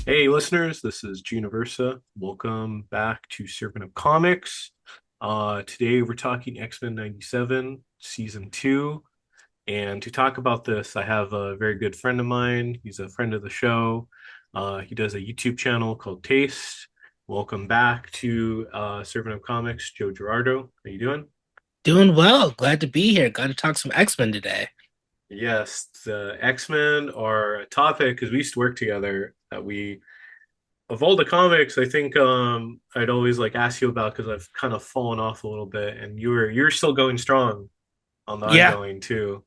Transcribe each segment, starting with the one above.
Hey, listeners, this is Universa. Welcome back to Servant of Comics. Today we're talking X-Men 97, Season 2. And to talk about this, I have a very good friend of mine. He's a friend of the show. He does a YouTube channel called Taste. Welcome back to Servant of Comics, Joe Jurado. How you doing? Doing well. Glad to be here. Glad to talk some X-Men today. Yes, the X-Men are a topic because we used to work together that we of all the comics, I think I'd always like ask you about because I've kind of fallen off a little bit, and you're still going strong on the Yeah, ongoing too.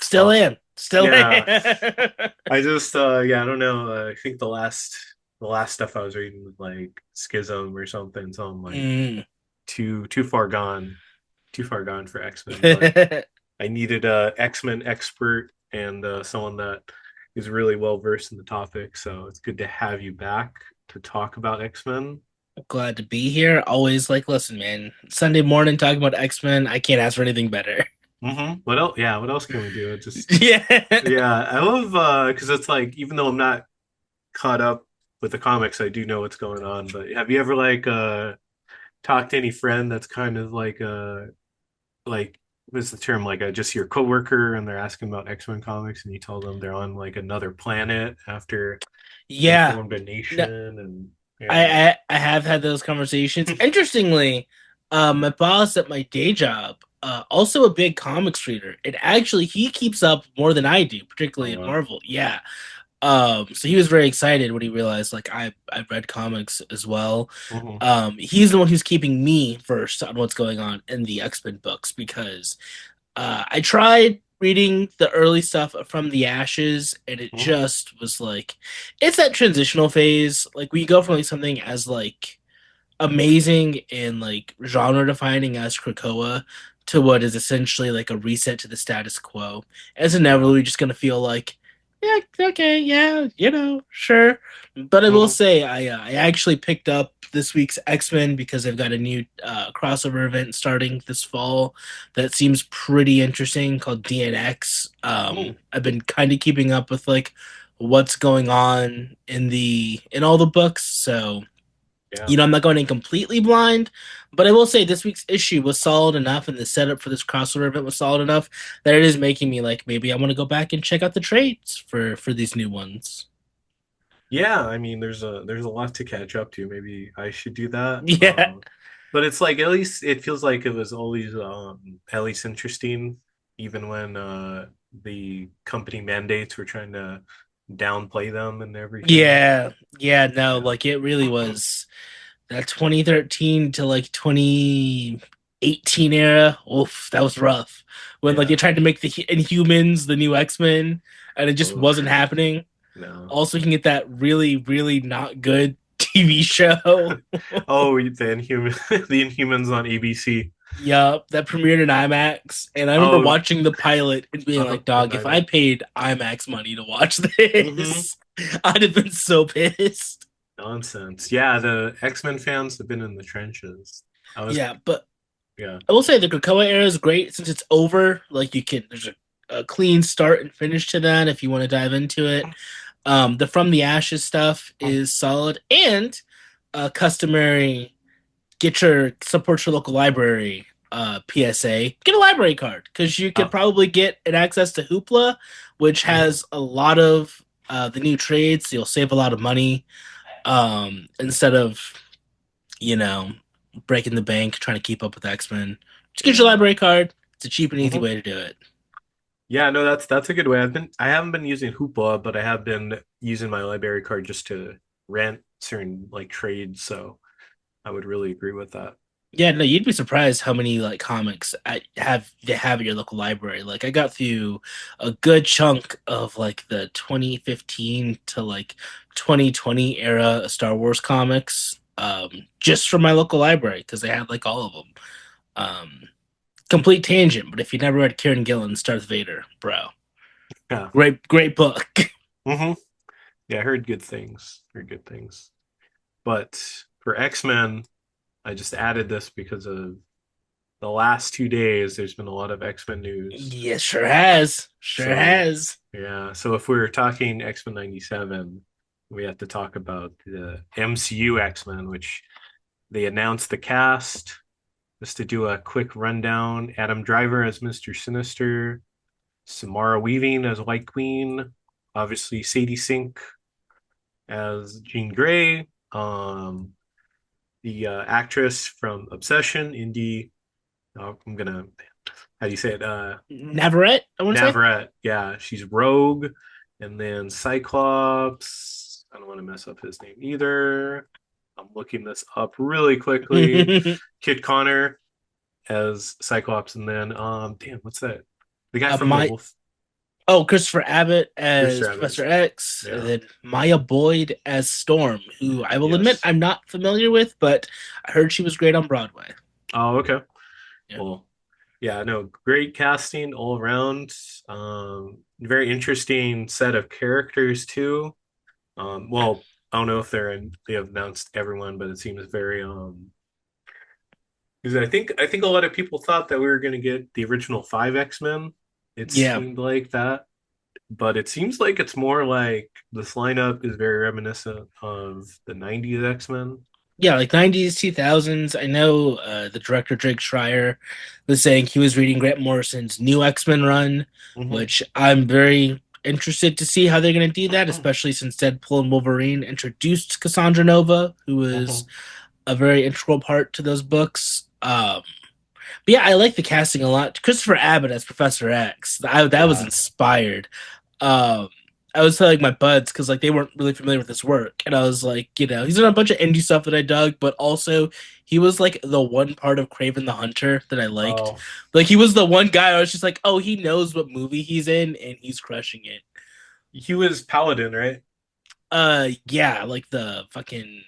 still Uh, in. Still yeah, in. I just yeah, I don't know. I think the last stuff I was reading was like Schism or something, so I'm like Mm. too too far gone for X-Men, but I needed a X-Men expert and someone that is really well versed in the topic, so it's good to have you back to talk about X-Men. Glad to be here. Always listen, man. Sunday morning talking about X-Men. I can't ask for anything better. What else? Yeah, what else can we do? It just Yeah. yeah, I love because it's like even though I'm not caught up with the comics, I do know what's going on. But have you ever like talked to any friend that's kind of like what's the term just your coworker and they're asking about X-Men comics and you tell them they're on like another planet after they Yeah. formed a No, nation and I, yeah. I have had those conversations. Interestingly, my boss at my day job, also a big comics reader. It actually he keeps up more than I do, Oh particularly in wow. Marvel. Yeah. So he was very excited when he realized I read comics as well. Hmm. He's the one who's keeping me first on what's going on in the X-Men books because I tried reading the early stuff from the Ashes and it Hmm. just was it's that transitional phase. Like we go from something as amazing and genre defining as Krakoa to what is essentially a reset to the status quo. As Yeah. inevitably just gonna feel yeah, okay, yeah, sure. But I will Hmm. say I actually picked up this week's X-Men because they've got a new crossover event starting this fall that seems pretty interesting called DNX. I've been kind of keeping up with what's going on in all the books, so Yeah. I'm not going in completely blind, but I will say this week's issue was solid enough, and the setup for this crossover event was solid enough that it is making me maybe I want to go back and check out the trades for these new ones. Yeah, I mean, there's a lot to catch up to. Maybe I should do that. Yeah, But it's like at least it feels like it was always at least interesting, even when the company mandates were trying to downplay them and everything. yeah, yeah. No, Yeah. it really was that 2013 to 2018 era. Oof, that was rough. When they Yeah. tried to make the Inhumans the new X-Men, and it just wasn't Oof. happening. No. Also, you can get that really, really not good TV show. Oh, the Inhumans on ABC. Yup, that premiered in IMAX, and I remember Oh, watching the pilot and being like, in "Dog, if I IMAX. paid IMAX money to watch Hmm. this, I'd have been so pissed." Nonsense. Yeah, the X-Men fans have been in the trenches. I was, Yeah, but yeah. I will say the Krakoa era is great since it's over. There's a clean start and finish to that if you want to dive into it. The From the Ashes stuff is solid, and customary get your support your local library PSA. Get a library card because you could Uh, probably get an access to Hoopla, which mhm. has a lot of the new trades. So you'll save a lot of money instead of you know breaking the bank trying to keep up with X-Men. Just get your Yeah. library card. It's a cheap and easy Mhm. way to do it. Yeah, no, that's a good way. I haven't been using Hoopla, but I have been using my library card just to rent certain like trades, so I would really agree with that. Yeah, no, you'd be surprised how many comics they have at your local library. I got through a good chunk of the 2015 to 2020 era Star Wars comics just from my local library because they had all of them. Um Complete tangent, but if you never read Kieran Gillen's Darth Vader, bro, Yeah. great book. Hmm. Yeah, I heard good things. Heard good things. But for X-Men, I just added this because of the last 2 days, there's been a lot of X-Men news. Yes, sure has. Sure So has. yeah, so if we're talking X-Men 97, we have to talk about the MCU X-Men, which they announced the cast. Just to do a quick rundown: Adam Driver as Mr. Sinister, Samara Weaving as White Queen, obviously Sadie Sink as Jean Grey, the actress from Obsession, Indy. Oh, I'm gonna, how do you say it? Navarette, I want to say. Navarette. Yeah, she's Rogue, and then Cyclops. I don't want to mess up his name either. I'm looking this up really quickly. Kid Connor as Cyclops, and then damn, what's that? The guy from the My Wolf, Christopher Abbott Chris as Evans. Professor X, and Yeah. then Maya Boyd as Storm, who I will admit Yes. I'm not familiar with, but I heard she was great on Broadway. Oh, okay. Yeah. Well, yeah, no, great casting all around. Very interesting set of characters too. Well, I don't know if they have announced everyone, but it seems very because I think a lot of people thought that we were going to get the original five X-Men. It Yeah. seemed like that, but it seems like it's more like this lineup is very reminiscent of the '90s X-Men. Yeah, like 90s, 2000s. I know the director Drake Schreier was saying he was reading Grant Morrison's new X-Men run, Hmm. which I'm very interested to see how they're going to do that, especially since Deadpool and Wolverine introduced Cassandra Nova, who was Hmm. a very integral part to those books. But yeah, I like the casting a lot. Christopher Abbott as Professor X, that was Yeah. inspired. Um, I was telling my buds because like they weren't really familiar with his work, and I was like, he's done a bunch of indie stuff that I dug, but also he was like the one part of Craven the Hunter that I liked. Oh, Like he was the one guy I was just like, oh, he knows what movie he's in, and he's crushing it. he was Paladin, right? Yeah, like the fucking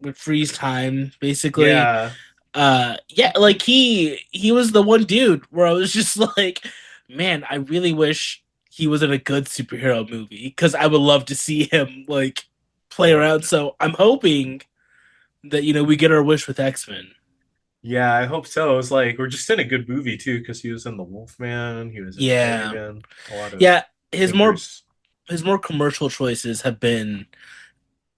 with freeze time, basically. Yeah. Yeah, like he was the one dude where I was just like, man, I really wish he was in a good superhero movie because I would love to see him like play Oh, around. So I'm hoping that we get our wish with X-Men. yeah, I hope so. It was like we're just in a good movie too, because he was in The Wolfman, he was in Yeah, Dragon, a lot of yeah. His more thinkers. his more commercial choices have been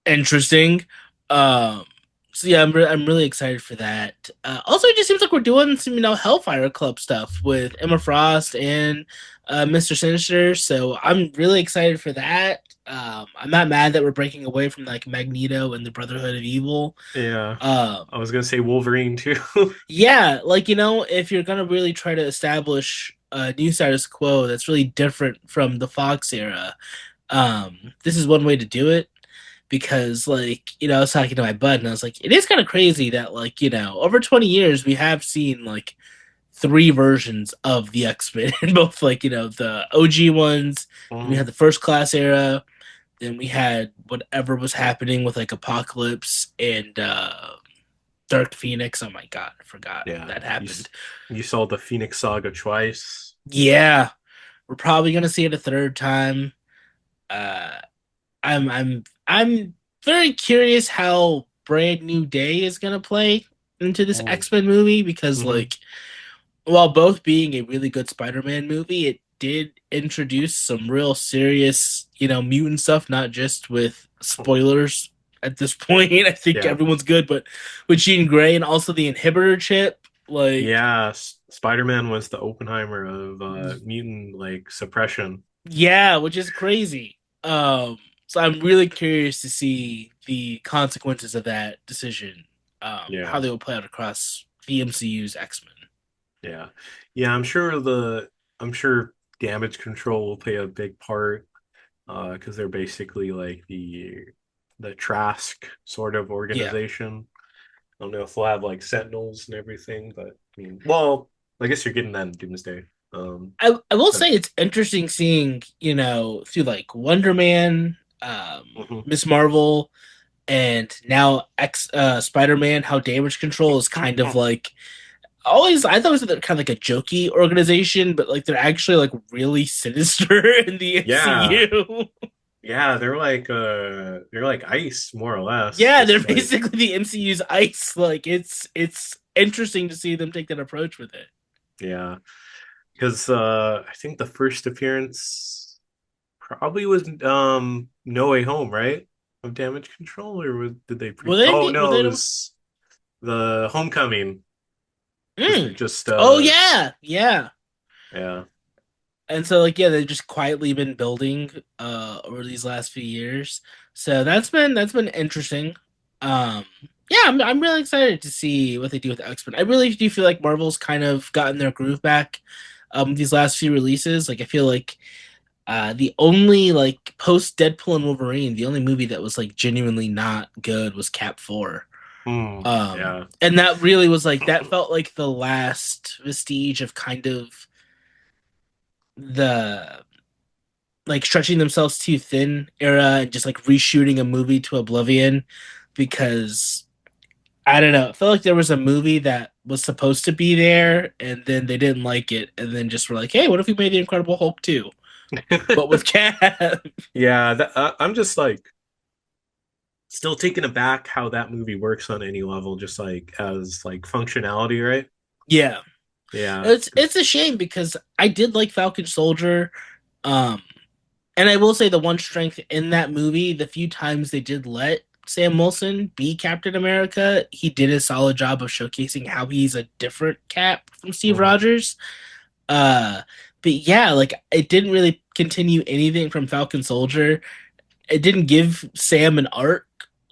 interesting. Um, so yeah, I'm really excited for that. Also, it just seems like we're doing some Hellfire Club stuff with Emma Frost and Mr. Sinister. So I'm really excited for that. I'm not mad that we're breaking away from like Magneto and the Brotherhood of Evil. Yeah. Um, I was gonna say Wolverine too. yeah, like if you're gonna really try to establish a new status quo that's really different from the Fox era, this is one way to do it because I was talking to my bud and I was like, it is kind of crazy that over 20 years we have seen like three versions of the X-Men in both the OG ones, then we Mhm. had the first class era, then we had whatever was happening with like Apocalypse and Dark Phoenix. Oh my god, I forgot Yeah, that happened. you saw the Phoenix Saga twice. Yeah, we're probably gonna see it a third time. Uh I'm very curious how Brand New Day is gonna play into this Mm. X-Men movie because Hmm. while both being a really good Spider-Man movie, it did introduce some real serious, mutant stuff, not just with spoilers at this point. I think Yeah, everyone's good, but with Jean Grey and also the inhibitor chip, yeah. Spider-Man was the Oppenheimer of mutant like suppression. yeah, which is crazy. So I'm really curious to see the consequences of that decision, how Yeah, they will play out across the MCU's X-Men. yeah, yeah. I'm sure damage control will play a big part because they're basically like the Trask sort of Yeah. organization. I don't know if they'll have like Sentinels and everything, but I mean, well, I guess you're getting that in Doomsday. I will But say it's interesting seeing, through like Wonder Man, mhm. Miss Marvel, and now X Spider-Man, how damage control is kind of like always I thought it was kind of like a jokey organization, but like they're actually like really sinister in the Yeah, MCU. yeah, they're like ice more or less. Yeah, they're Just like basically the MCU's ice. Like it's interesting to see them take that approach with it. yeah, because I think the first appearance probably was No Way Home, right? of Damage Control, or did they Were pre? they? Oh Were no, it they? was the Homecoming. Mm. Just Oh yeah, yeah. yeah. And so like yeah, they've just quietly been building over these last few years. So that's been interesting. Um yeah, I'm really excited to see what they do with X-Men. I really do feel like Marvel's kind of gotten their groove back these last few releases. Like I feel like the only like post Deadpool and Wolverine, the only movie that was like genuinely not good was Cap 4. Yeah. And that really was like that felt like the last vestige of kind of the like stretching themselves too thin era and just like reshooting a movie to oblivion because I don't know. I felt like there was a movie that was supposed to be there and then they didn't like it and then just were like, hey, what if we made the Incredible Hulk 2? But with Cap. Yeah, I'm just like still taken aback how that movie works on any level, just like as like functionality, right? Yeah. Yeah. It's a shame because I did like Falcon Soldier. Um and I will say the one strength in that movie, the few times they did let Sam Wilson be Captain America, he did a solid job of showcasing how he's a different Cap from Steve Hmm. Rogers. Uh, but yeah, like it didn't really continue anything from Falcon Soldier. It didn't give Sam an arc.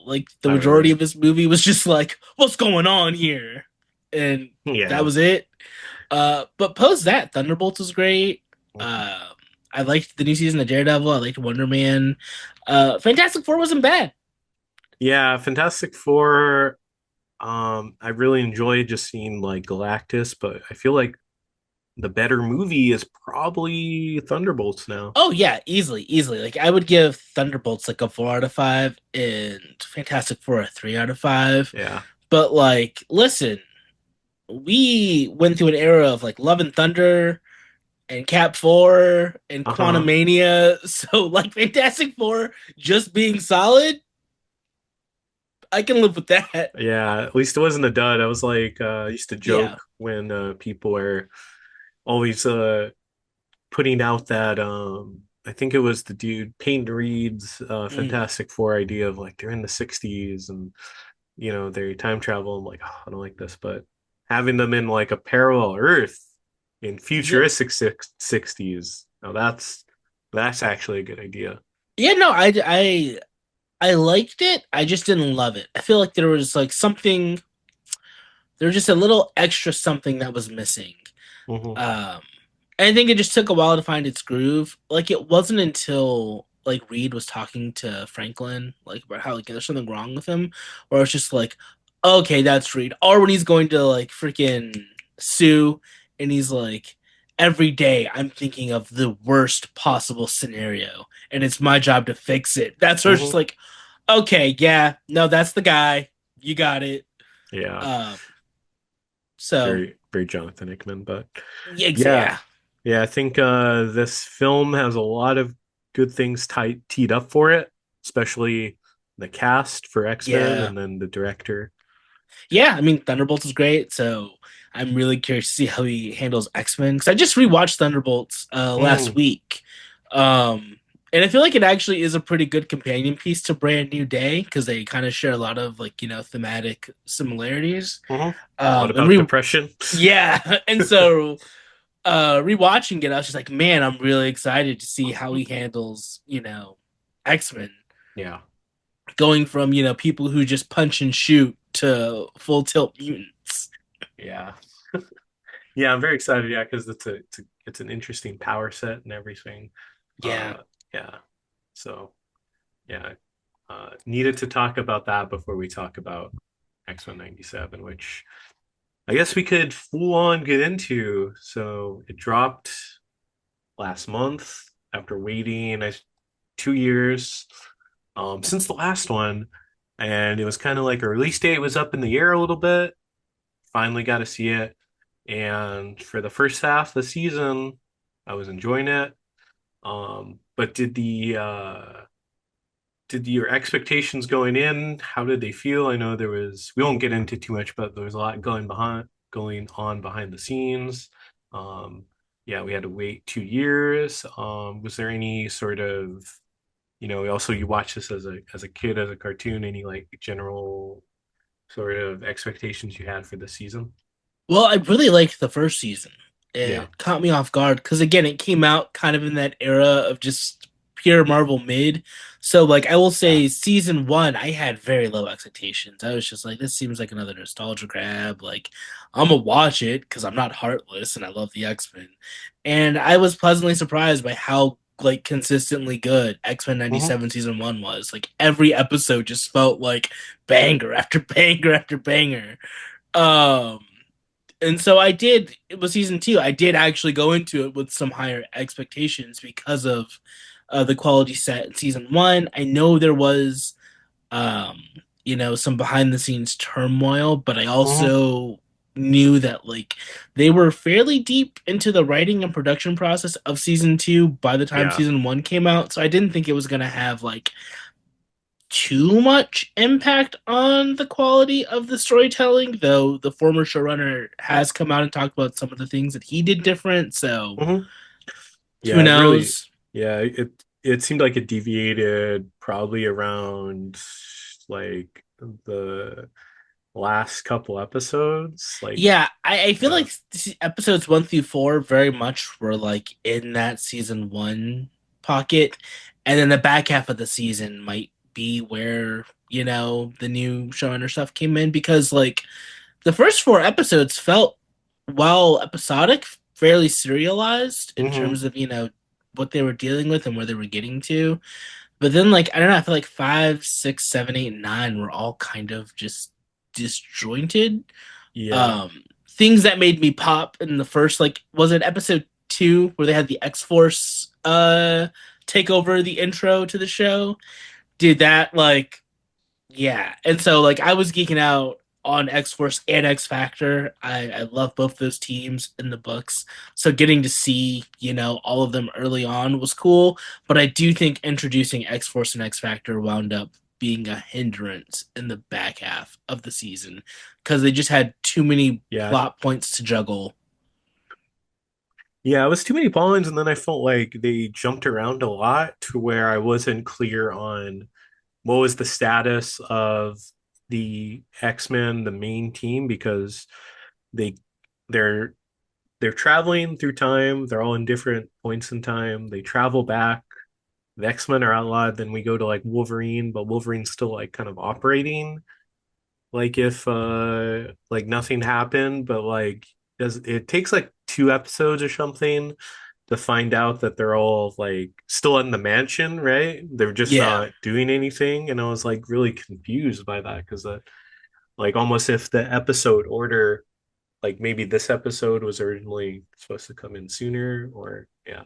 Like the Not majority really. of this movie was just like, what's going on here? And that Yeah. was it. But post that, Thunderbolts was great. Uh, I liked the new season of Daredevil. I liked Wonder Man. Fantastic Four wasn't bad. Yeah, Fantastic Four. I really enjoyed just seeing like Galactus, but I feel like the better movie is probably Thunderbolts now. Oh yeah, easily, easily. Like I would give Thunderbolts like a 4 out of 5 and Fantastic Four a 3 out of 5. Yeah. But like, listen, we went through an era of like Love and Thunder and Cap 4 and Uh-huh. Quantumania. So like Fantastic Four just being solid, I can live with that. Yeah, at least it wasn't a dud. I was like, I used to Yeah. joke when people were always putting out that I think it was the dude Peyton Reed's Mm. Fantastic Four idea of like they're in the 60s and they time travel. I'm like, oh, I don't like this, but having them in like a parallel Earth in Yeah. futuristic 60s, now that's actually a good idea. Yeah, no, I liked it. I just didn't love it. I feel like there was like something there was just a little extra something that was missing. Hmm. Um, I think it just took a while to find its groove. Like it wasn't until like Reed was talking to Franklin, like about how like there's something wrong with him, where it's just like, okay, that's Reed. Or when he's going to like freaking Sue, and he's like, every day I'm thinking of the worst possible scenario, and it's my job to fix it. That's where it's just Hmm. like, okay, yeah, no, that's the guy. You got it. Yeah, Um, so very very Jonathan Hickman, but yeah, yeah, yeah, yeah. I think this film has a lot of good things teed up for it, especially the cast for X-Men yeah. and then the director. Yeah, I mean Thunderbolts is great, so I'm really curious to see how he handles X-Men because I just rewatched Thunderbolts last Mm-hmm. week. Um and I feel like it actually is a pretty good companion piece to Brand New Day because they kind of share a lot of like, thematic similarities. Mm-hmm. A lot And about depression. yeah, and so rewatching it, I was just like, man, I'm really excited to see how he handles, X-Men Yeah. going from, people who just punch and shoot to full tilt mutants. Yeah. Yeah, I'm very excited. Yeah, because it's an interesting power set and everything. Yeah. Yeah. So yeah, needed to talk about that before we talk about X-Men 97, which I guess we could full on get into. So it dropped last month after waiting 2 years since the last one, and it was kind of like a release date was up in the air a little bit. Finally got to see it. And for the first half of the season, I was enjoying it. But did your expectations going in, how did they feel? I know we won't get into too much, but there was a lot going on behind the scenes. Um, yeah, we had to wait 2 years. Was there any sort of also you watch this as a kid, as a cartoon, any like general sort of expectations you had for the season? Well, I really liked the first season. Yeah. It caught me off guard because again, it came out kind of in that era of just pure Marvel mid. So like I will Yeah. say season one, I had very low expectations. I was just like, this seems like another nostalgia grab. Like I'm gonna watch it because I'm not heartless and I love the X-Men. And I was pleasantly surprised by how like consistently good X-Men Hmm. 97 season one was. Like every episode just felt like banger after banger after banger. Um and so I did. It was season two. I did actually go into it with some higher expectations because of the quality set in season one. I know there was, um, some behind the scenes turmoil, but I Hmm. also knew that like they were fairly deep into the writing and production process of season two by the time Yeah. season one came out. So I didn't think it was gonna have like too much impact on the quality of the storytelling, though the former showrunner has come out and talked about some of the things that he did different. So Hmm. who Yeah, it really, knows? yeah, it seemed like it deviated probably around like the last couple episodes. Like, Yeah, I feel yeah. like episodes one through four very much were like in that season one pocket, and then the back half of the season might be where the new showrunner stuff came in because like the first four episodes felt, while episodic, fairly serialized in Hmm. terms of, what they were dealing with and where they were getting to. But then, like, I don't know, I feel like five, six, seven, eight, and nine were all kind of just disjointed. Yeah. Things that made me pop in the first, like, was it episode two where they had the X Force take over the intro to the show? Did that, like, yeah, and so like I was geeking out on X Force and X Factor. I love both those teams in the books, so getting to see all of them early on was cool. But I do think introducing X Force and X Factor wound up being a hindrance in the back half of the season because they just had too many Yeah. plot points to juggle. Yeah, it was too many pollens, and then I felt like they jumped around a lot to where I wasn't clear on what was the status of the X-Men, the main team, because they they're they're traveling through time. They're all in different points in time. They travel back. The X-Men are outlawed. Then we go to like Wolverine, but Wolverine's still like kind of operating like if like nothing happened, but like does it takes like two episodes or something to find out that they're all like still in the mansion, right? They're just Yeah, not doing anything. And I was like really confused by that because like almost if the episode order, like maybe this episode was originally supposed to come in sooner, or yeah.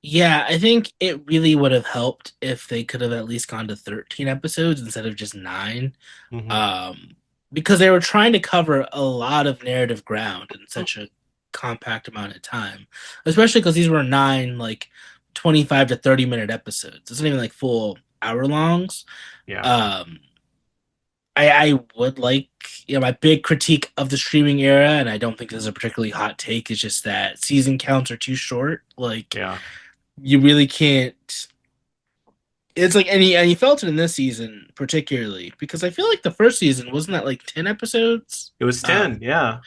yeah, I think it really would have helped if they could have at least gone to 13 episodes instead of just nine. Hmm. um, because they were trying to cover a lot of narrative ground in such a compact amount of time, especially because these were nine, like 25 to 30-minute episodes. It's not even like full hour longs. Yeah. Um, I would like, my big critique of the streaming era, and I don't think this is a particularly hot take, is just that season counts are too short. Like, Yeah. you really can't. It's like, and you felt it in this season particularly because I feel like the first season wasn't that like 10 episodes. It was Um, 10. Yeah.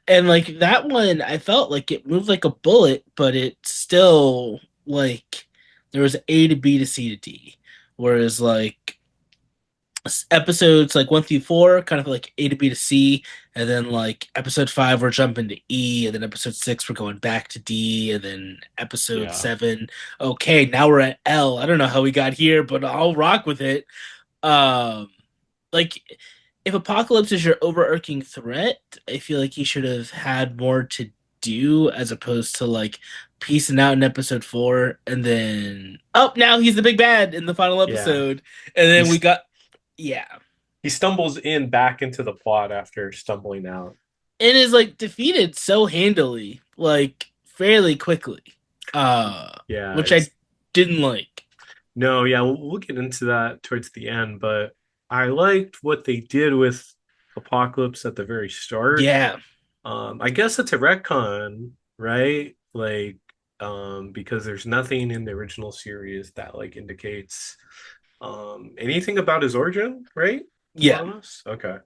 and like that one, I felt like it moved like a bullet, but it still like there was A to B to C to D, whereas like episodes like one through four kind of like A to B to C, and then like episode five we're jumping to E, and then episode six we're going back to D, and then episode Yeah. seven, okay, now we're at L. I don't know how we got here, but I'll rock with it. Um, like if Apocalypse is your overarching threat, I feel like he should have had more to do as opposed to like piecing out in episode four and then now he's the big bad in the final Yeah. episode, and then we He's got, yeah, he stumbles in back into the plot after stumbling out. and is like defeated so handily, like fairly quickly, Yeah, which I it's didn't like. no, yeah, we'll get into that towards the end, but I liked what they did with Apocalypse at the very start. Yeah, I guess it's a retcon, right? Like, because there's nothing in the original series that like indicates anything about his origin, right? More Yeah. or less. Okay.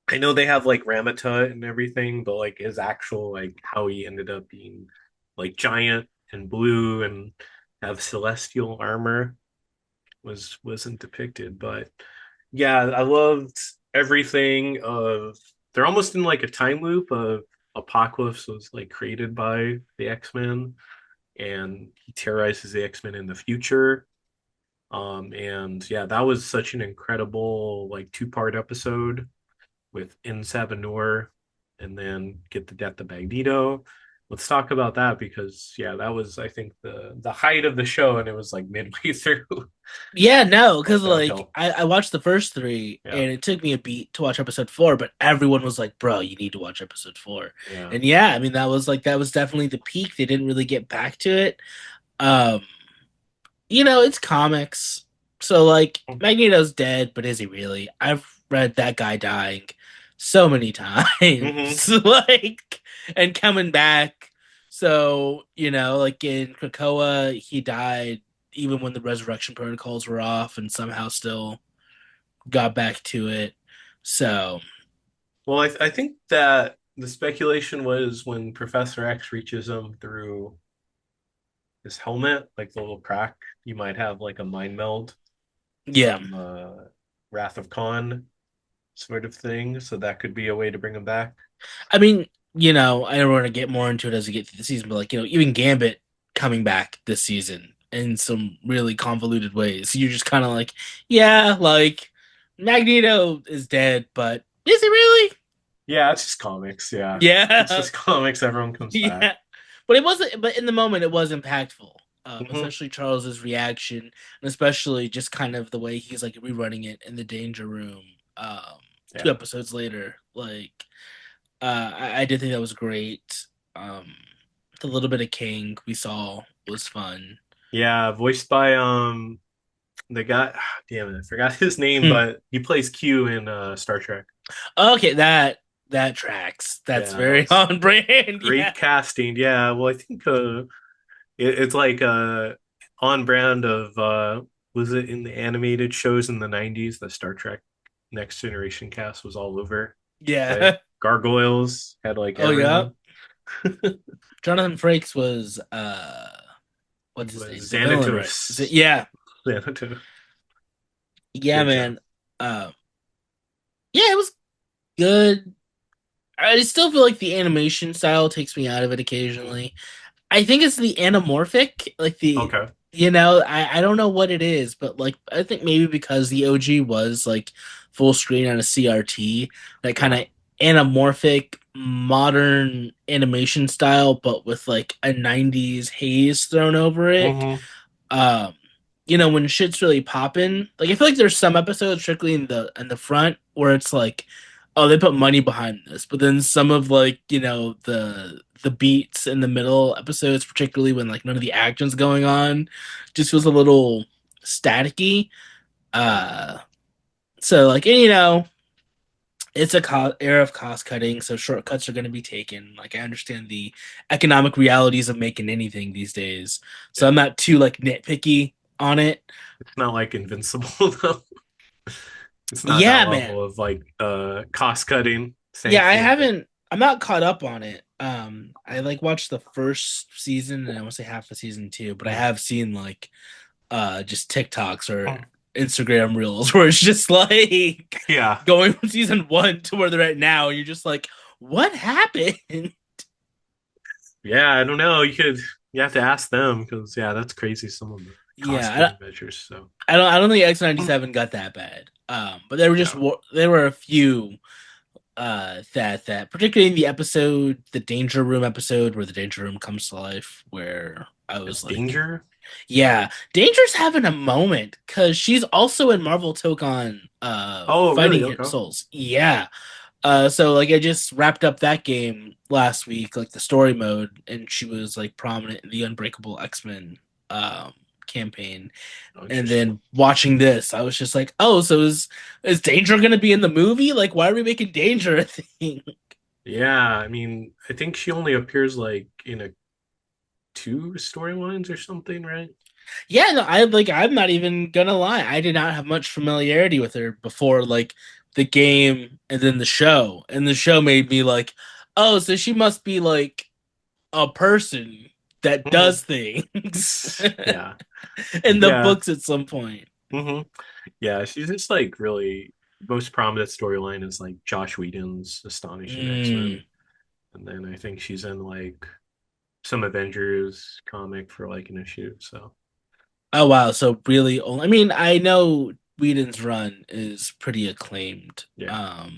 I know they have like Ramatut and everything, but like his actual like how he ended up being like giant and blue and have celestial armor wasn't depicted. But yeah, I loved everything of they're almost in like a time loop of Apocalypse was like created by the X-Men and he terrorizes the X-Men in the future. And yeah, that was such an incredible like two-part episode with In Sabanur and then get the death of Magneto. Let's talk about that because yeah, that was I think the height of the show, and it was like midway through Yeah, no, because like downhill. I watched the first three Yeah, and it took me a beat to watch episode four, but everyone was like, bro, you need to watch episode four. yeah. And yeah, I mean that was definitely the peak. They didn't really get back to it. Um, it's comics. So like Magneto's dead, but is he really? I've read that guy dying so many Mm-hmm. times. Like and coming back. So, like in Krakoa, he died even when the resurrection protocols were off and somehow still got back to it. So, Well, I think that the speculation was when Professor X reaches him through his helmet, like the little crack, you might have like a mind meld yeah. from Wrath of Khan sort of thing. So that could be a way to bring him back. I mean, I don't want to get more into it as we get through the season, but like, even Gambit coming back this season in some really convoluted ways. You're just kind of like, yeah, like Magneto is dead, but is he really? Yeah, it's just comics. Yeah, it's Yeah. just comics. Everyone comes back. Yeah. But it wasn't, but in the moment, it was impactful. Hmm. Especially Charles's reaction, and especially just kind of the way he's like rerunning it in the danger room. Two Yeah, episodes later, like I did think that was great. Um, the little bit of King we saw was fun. yeah. Voiced by the guy. Damn it, I forgot his name, Hmm. but he plays Q in Star Trek. Okay, that tracks. That's Yeah, that very was on brand. Yeah, great casting. Yeah, well, I think it's like on brand of was it in the animated shows in the 90s, the Star Trek Next Generation cast was all over, right? yeah. Gargoyles had like Oh yeah. everyone. Jonathan Frakes was He what's his name? was The villain, right? Xanatos. Yeah, Xanatos. yeah, Good job. man. Yeah, it was good. I still feel like the animation style takes me out of it occasionally. I think it's the anamorphic, like Okay. I don't know what it is, but like I think maybe because the OG was like full screen on a CRT, like kind Yeah. of anamorphic modern animation style, but with like a 90s haze thrown over it. Hmm. um when shit's really popping, like I feel like there's some episodes strictly in the front where it's like, oh, they put money behind this, but then some of like the beats in the middle episodes, particularly when like none of the action's going on, just was a little staticky. uh so like, and, it's a era of cost cutting, so shortcuts are going to be taken. Like I understand the economic realities of making anything these days, so I'm Yeah. not too like nitpicky on it. It's not like Invincible though. It's not that Yeah, man. level of like cost cutting, Yeah, I thankfully. haven't. I'm not caught up on it. I like watched the first season and I want to say half of season two, but I Mm. have seen like just TikToks or Instagram reels where it's just like Yeah. going from season one to where they're at now, and you're just like, what happened? Yeah, I don't know. You have to ask them because yeah, that's crazy. Some of the cost Yeah, cutting measures. So I don't think X97 got that bad. But there were just yeah, there were a few that particularly in the episode, the Danger Room episode where the Danger Room comes to life, where I it's was like, danger. yeah, Danger's having a moment because she's also in Marvel Tokon Oh, really? fighting Okay. Souls. Yeah. So like I just wrapped up that game last week, like the story mode, and she was like prominent in the Unbreakable X-Men um campaign. Oh, And interesting. then watching this, I was just like, oh, so is Danger gonna be in the movie? Like, why are we making Danger a thing? Yeah, I mean, I think she only appears like in a two storylines or something, right? Yeah, no, I'm not even gonna lie. I did not have much familiarity with her before like the game and then the show. And the show made me like, oh, so she must be like a person that Hmm. does things Yeah. in the Yeah. books at some point. Hmm. Yeah, she's just like really most prominent storyline is like Josh Whedon's Astonishing Mm. X-Men. And then I think she's in like some Avengers comic for like an issue. So Oh wow, so really only I mean, I know Whedon's run is pretty acclaimed. yeah.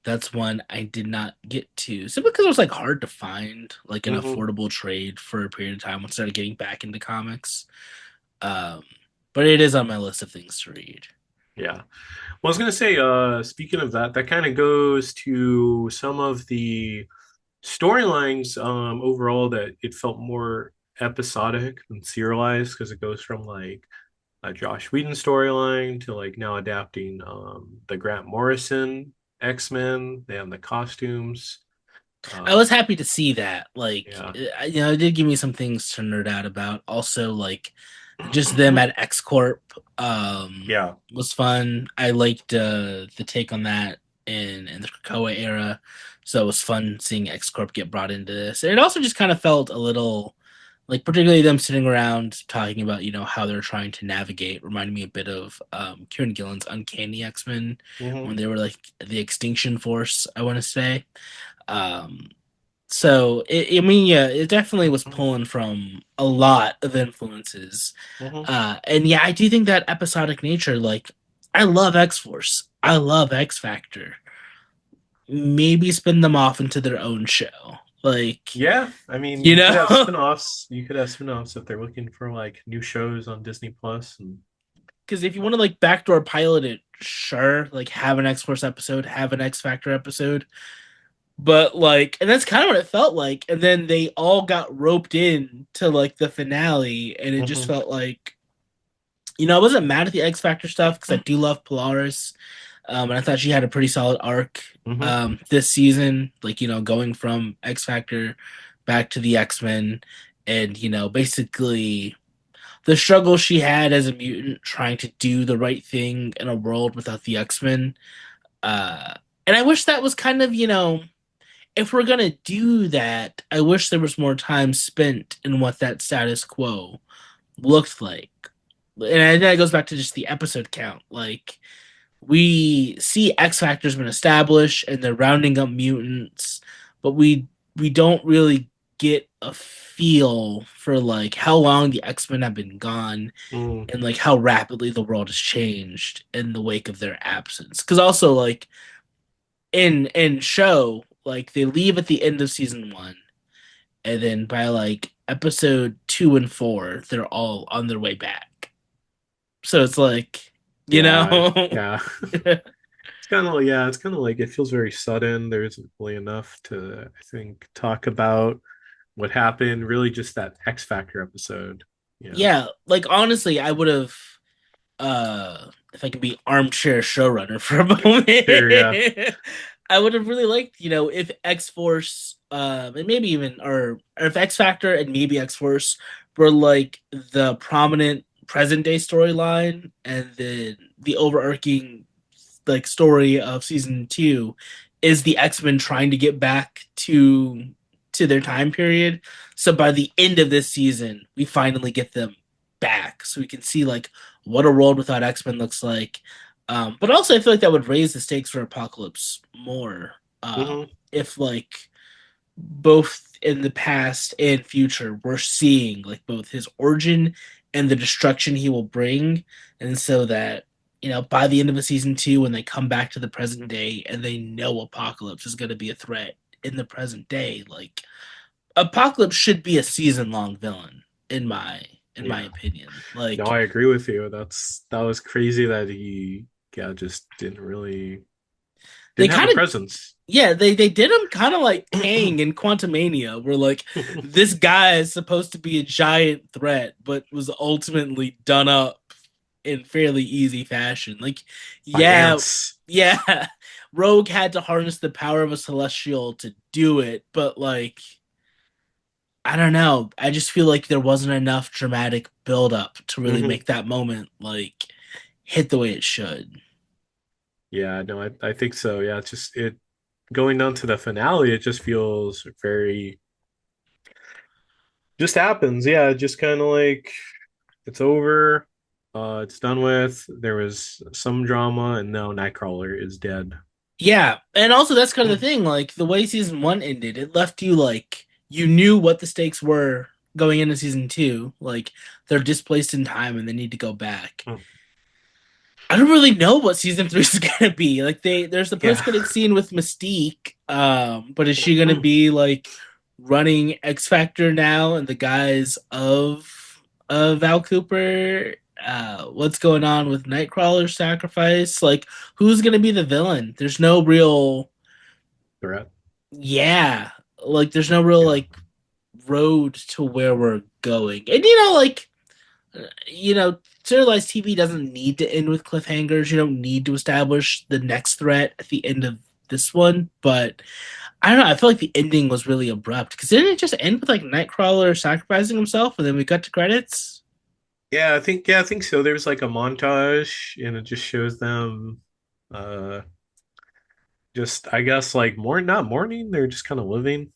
That's one I did not get to simply because it was like hard to find like an Hmm. affordable trade for a period of time when I started getting back into comics. Um, but it is on my list of things to read. Yeah. Well, I was gonna say, speaking of that, that kind of goes to some of the storylines overall that it felt more episodic than serialized because it goes from like a Josh Whedon storyline to like now adapting the Grant Morrison X-Men. They have the costumes. I Uh was happy to see that. Like, yeah. it did give me some things to nerd out about. Also, like, just them at X Corp Yeah. was fun. I liked the take on that in the Krakoa era, so it was fun seeing X Corp get brought into this. And it also just kind of felt a little like, particularly them sitting around talking about how they're trying to navigate. Reminded me a bit of Kieran Gillen's Uncanny X Men Hmm. when they were like the Extinction Force. I want to say. Um, so I mean, yeah, it definitely was pulling from a lot of influences. Hmm. And yeah, I do think that episodic nature, like, I love X Force, I love X Factor. Maybe spin them off into their own show, like, Yeah, I mean, you you could know, have spin-offs. You could have spin-offs if they're looking for like new shows on Disney Plus and because if you want to like backdoor pilot it, sure, like have an X Force episode, have an X Factor episode, but like, and that's kind of what it felt like. And then they all got roped in to like the finale, and it just hmm. felt like I wasn't mad at the X Factor stuff because I do love Polaris. And I thought she had a pretty solid arc Hmm. this season, like, going from X Factor back to the X-Men, and, basically the struggle she had as a mutant trying to do the right thing in a world without the X-Men. Uh, and I wish that was kind of, if we're gonna do that, I wish there was more time spent in what that status quo looked like. And I think that goes back to just the episode count. Like, we see X Factor's been established and they're rounding up mutants, but we don't really get a feel for like how long the X-Men have been gone Mm. and like how rapidly the world has changed in the wake of their absence. Because also, like, in show, like, they leave at the end of season one, and then by like episode 2 and 4 they're all on their way back, so it's like, you Yeah, know. yeah. It's kind of yeah, it's kind of like it feels very sudden. There isn't really enough to, I think, talk about what happened. Really, just that X Factor episode. Yeah, Yeah, like, honestly, I would have, if I could be armchair showrunner for a sure, yeah. moment, I would have really liked, if X Force, and maybe even, or if X Factor and maybe X Force were like the prominent present day storyline, and then the overarching like story of season two is the X-Men trying to get back to their time period. So by the end of this season, we finally get them back, so we can see like what a world without X-Men looks like. But also, I feel like that would raise the stakes for Apocalypse more. Hmm. If like both in the past and future, we're seeing like both his origin and the destruction he will bring, and so that by the end of the season two, when they come back to the present day and they know Apocalypse is going to be a threat in the present day, like, Apocalypse should be a season long villain in my Yeah. opinion. No, Like, I agree with you. That was crazy that he, yeah, just they didn't have a kind of presence. yeah, they did him kind of like Kang in Quantumania, where like this guy is supposed to be a giant threat, but was ultimately done up in fairly easy fashion. Like, By yeah, ants. yeah, Rogue had to harness the power of a celestial to do it, but like, I don't know. I just feel like there wasn't enough dramatic build up to really Hmm. make that moment like hit the way it should. Yeah, no, I think so. Yeah, it's just it going down to the finale, it just feels very just happens. Yeah, just kind of like it's over. It's done with. There was some drama, and now Nightcrawler is dead. Yeah, and also that's kind of the thing. Like the way season one ended, it left you like you knew what the stakes were going into season two. Like they're displaced in time and they need to go back. I don't really know what season three is gonna be. Like there's the post Yeah. credit scene with Mystique, but is she gonna be like running X Factor now in the guise of Val Cooper? What's going on with Nightcrawler's sacrifice? Like who's gonna be the villain? There's no real Threat. yeah, like there's no real Yeah. like road to where we're going. And like serialized TV doesn't need to end with cliffhangers. You don't need to establish the next threat at the end of this one, but I don't know. I feel like the ending was really abrupt because didn't it just end with like Nightcrawler sacrificing himself and then we cut to credits? Yeah, I think so. There's like a montage and it just shows them uh just I guess like more not mourning, they're just kind of living.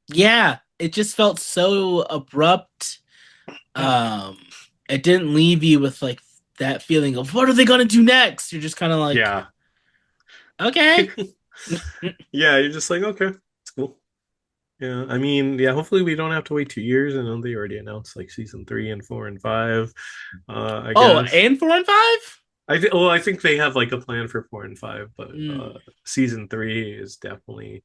Yeah, it just felt so abrupt. Um, it didn't leave you with like that feeling of what are they gonna do next? You're just kind of like, Yeah. okay. Yeah, you're just like, okay, it's cool. Yeah, I mean, yeah, hopefully we don't have to wait 2 years. I know they already announced like season three and four and five, I Oh, guess. and 4 and 5? I think they have like a plan for four and five, but Mm. season three is definitely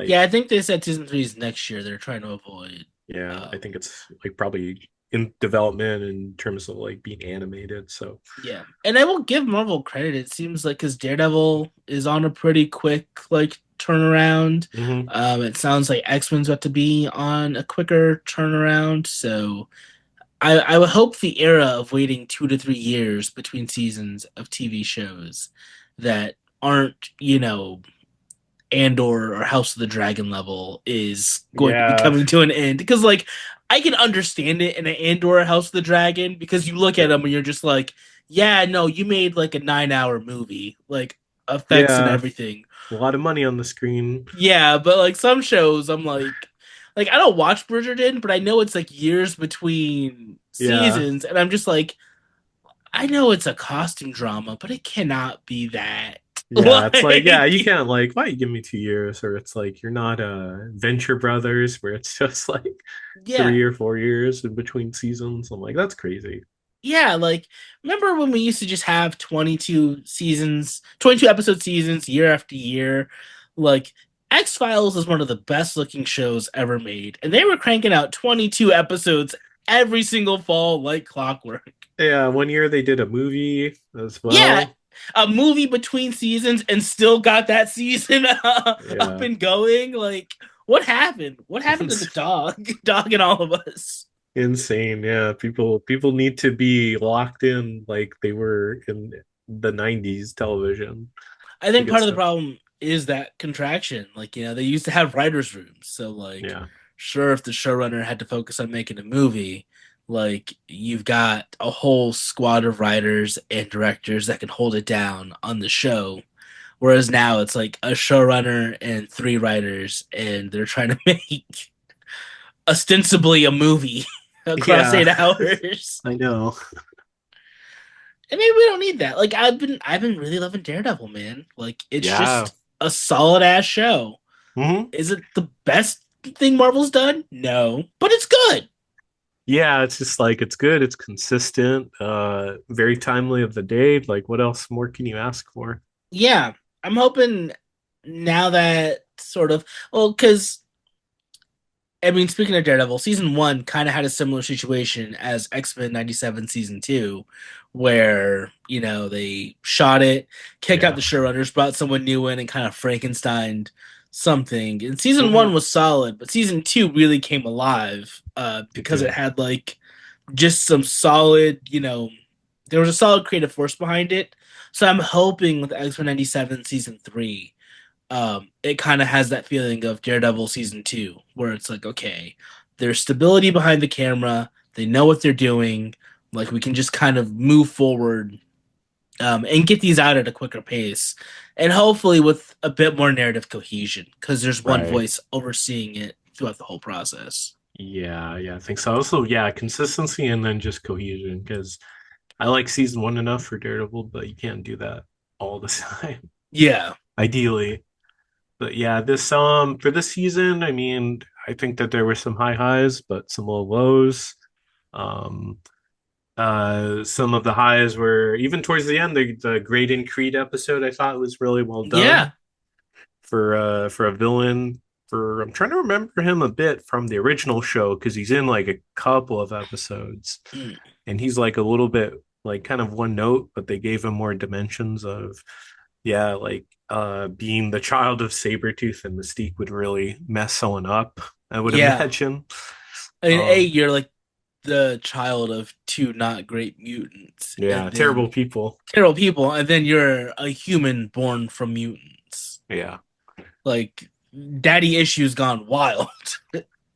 Yeah, like, I think they said season three is next year. They're trying to avoid. yeah, I Um, think it's like probably in development in terms of like being animated. So, yeah, and I will give Marvel credit. It seems like because Daredevil is on a pretty quick like turnaround. mhm. It sounds like X Men's about to be on a quicker turnaround. So I would hope the era of waiting 2 to 3 years between seasons of TV shows that aren't Andor or House of the Dragon level is going to be Yeah, coming to an end. Because like I can understand it in an Andor or House of the Dragon because you look at yeah, them and you're just like, yeah, no, you made like a 9 hour movie, like effects and yeah, everything. a lot of money on the screen. Yeah, but like some shows, I'm like I don't watch Bridgerton, but I know it's like years between Yeah, seasons, and I'm just like, I know it's a costume drama, but it cannot be that. yeah, it's like, yeah, Like, you can't like, why you give me 2 years? Or it's like you're not Venture Brothers where it's just like yeah, 3 or 4 years in between seasons. I'm like, that's crazy. yeah, like remember when we used to just have 22 seasons, 22 episode seasons year after year? Like X-Files is one of the best looking shows ever made, and they were cranking out 22 episodes every single fall like clockwork. Yeah, one year they did a movie as Yeah, well. a movie between seasons and still got that season up Yeah. and going. Like, what happened? What happened to the It's dog? Dog and all of us. insane. Yeah. People need to be locked in like they were in the 90s television I to think get part of the stuff. problem is that contraction. Like, they used to have writers' rooms. So, like, Yeah. sure, if the showrunner had to focus on making a movie, like, you've got a whole squad of writers and directors that can hold it down on the show. Whereas now it's like a showrunner and three writers, and they're trying to make ostensibly a movie across Yeah. 8 hours. I know. And maybe we don't need that. Like I've been really loving Daredevil, man. Like it's Yeah. just a solid ass show. Hmm. Is it the best thing Marvel's done? No, but it's good. Yeah, it's just like it's good, it's consistent, very timely of the day. Like what else more can you ask for? Yeah, I'm hoping now that sort of because I mean, speaking of Daredevil, season one kind of had a similar situation as X-Men 97 season two, where, they shot it, kicked out Yeah. the showrunners, brought someone new in, and kind of Frankensteined something. And season one Hmm. was solid, but season two really came alive It because it did. had like just some solid, there was a solid creative force behind it. So I'm hoping with X-Men 97 season three, it kind of has that feeling of Daredevil season two, where it's like, okay, there's stability behind the camera. They know what they're doing. Like we can just kind of move forward and get these out at a quicker pace, and hopefully with a bit more narrative cohesion because there's one Right. voice overseeing it throughout the whole process. Yeah, yeah, I think so. Also, yeah, consistency and then just cohesion because I like season one enough for Daredevil, but you can't do that all the time, Yeah, ideally. But yeah, this for this season, I mean, I think that there were some high highs, but some low lows. Um, some of the highs were even towards the end. The Graydon Creed episode I thought was really well yeah, done for a villain. For I'm trying to remember him a bit from the original show because he's in like a couple of episodes, mm, and he's like a little bit like kind of one note, but they gave him more dimensions of yeah, like being the child of Sabretooth and Mystique would really mess someone up, I would yeah. imagine. I mean, Um you're like the child of two not great mutants, yeah, and terrible then people. terrible people, and then you're a human born from mutants. Yeah. Like, daddy issues gone wild.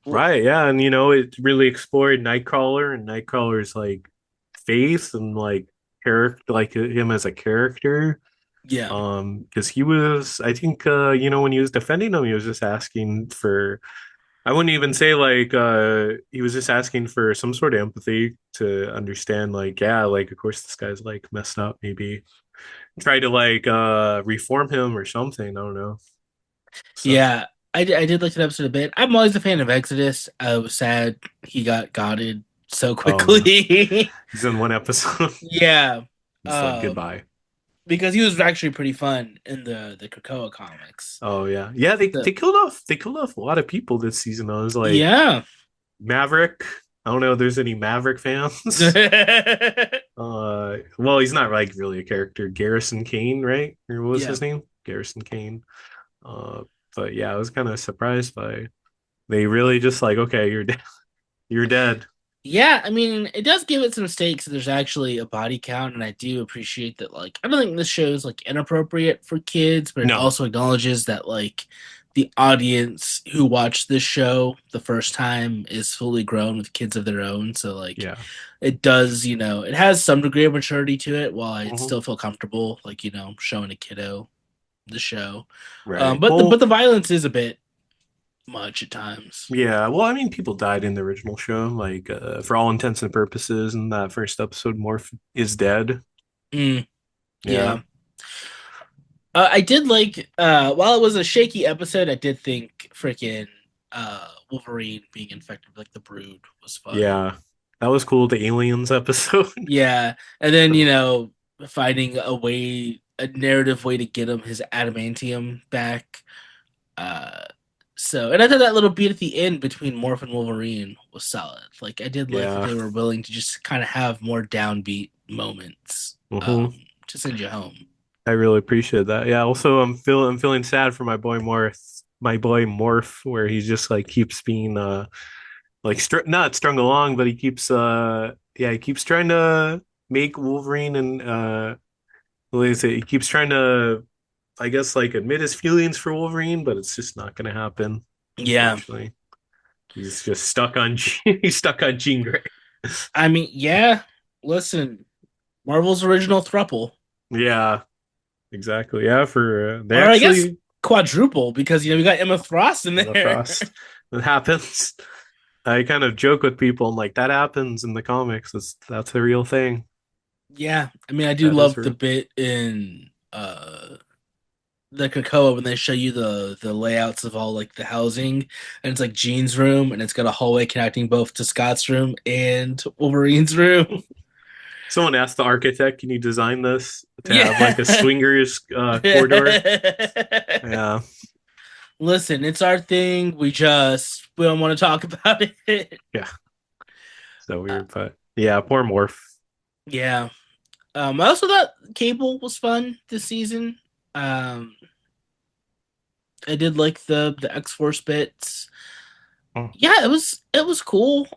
Right, yeah, and you know, it really explored Nightcrawler and Nightcrawler's like faith and like character like him as a character. Yeah, Because he was I think you know when he was defending him, he was just asking for I wouldn't even say like he was just asking for some sort of empathy to understand like yeah, like of course this guy's like messed up, maybe try to like reform him or something. I don't know. So yeah. I did like that episode a bit. I'm always a fan of Exodus. I was sad he got godded so oh yeah. quickly. He's in one episode. Yeah, It's like um, goodbye. because he was actually pretty fun in the Krakoa comics. Oh yeah. Yeah, So they killed off a lot of people this season. I was like yeah, Maverick. I don't know if there's any Maverick fans. Well, he's not like really a character. Garrison Kane, right? Or what was yeah. his name? Garrison Kane. Uh, but yeah, I was kind of surprised by they really just like, okay, you're dead. You're dead. Yeah, I mean, it does give it some stakes. There's actually a body count, and I do appreciate that. Like, I don't think this show is like inappropriate for kids, but it No. also acknowledges that like the audience who watched this show the first time is fully grown with kids of their own. So like, Yeah. it does, it has some degree of maturity to it, while I Hmm. still feel comfortable, like showing a kiddo the show. Right. But Well, the violence is a bit much at times. yeah. Well, I mean, people died in the original show, like for all intents and purposes. In that first episode, Morph is dead. Mm, Yeah. yeah. I did like while it was a shaky episode, I did think freaking Wolverine being infected with like the Brood was fun. Yeah. That was cool. The aliens episode. Yeah, and then So, finding a narrative way to get him his adamantium back. Uh, and I thought that little beat at the end between Morph and Wolverine was solid. Like I did like that yeah. they were willing to just kind of have more downbeat moments Hmm. to send you home. I really appreciate that. Yeah. Also, I'm feeling sad for my boy Morph, where he just like keeps being like not strung along, but he keeps yeah he keeps trying to make Wolverine and what is it? He keeps trying to I guess like admit his feelings for Wolverine, but it's just not going to happen. Yeah, Unfortunately, he's just stuck on he's stuck on Jean Grey. I mean, yeah. Listen, Marvel's original thruple, Yeah, exactly. Yeah, for they or I guess actually quadruple, because we got Emma Frost in the there. Frost that happens. I kind of joke with people. I'm like, that happens in the comics. That's a real thing. Yeah, I mean, I do That is love the real. bit in the Krakoa when they show you the layouts of all like the housing, and it's like Jean's room, and it's got a hallway connecting both to Scott's room and Wolverine's room. Someone asked the architect, "Can you design this to have like a Yeah. swingers corridor?" Yeah, Listen, it's our thing. We don't want to talk about it. yeah. So Uh, weird, but yeah, poor Morph. yeah. I also thought Cable was fun this season. Um, I did like the X Force bits. Oh, Yeah, it was cool.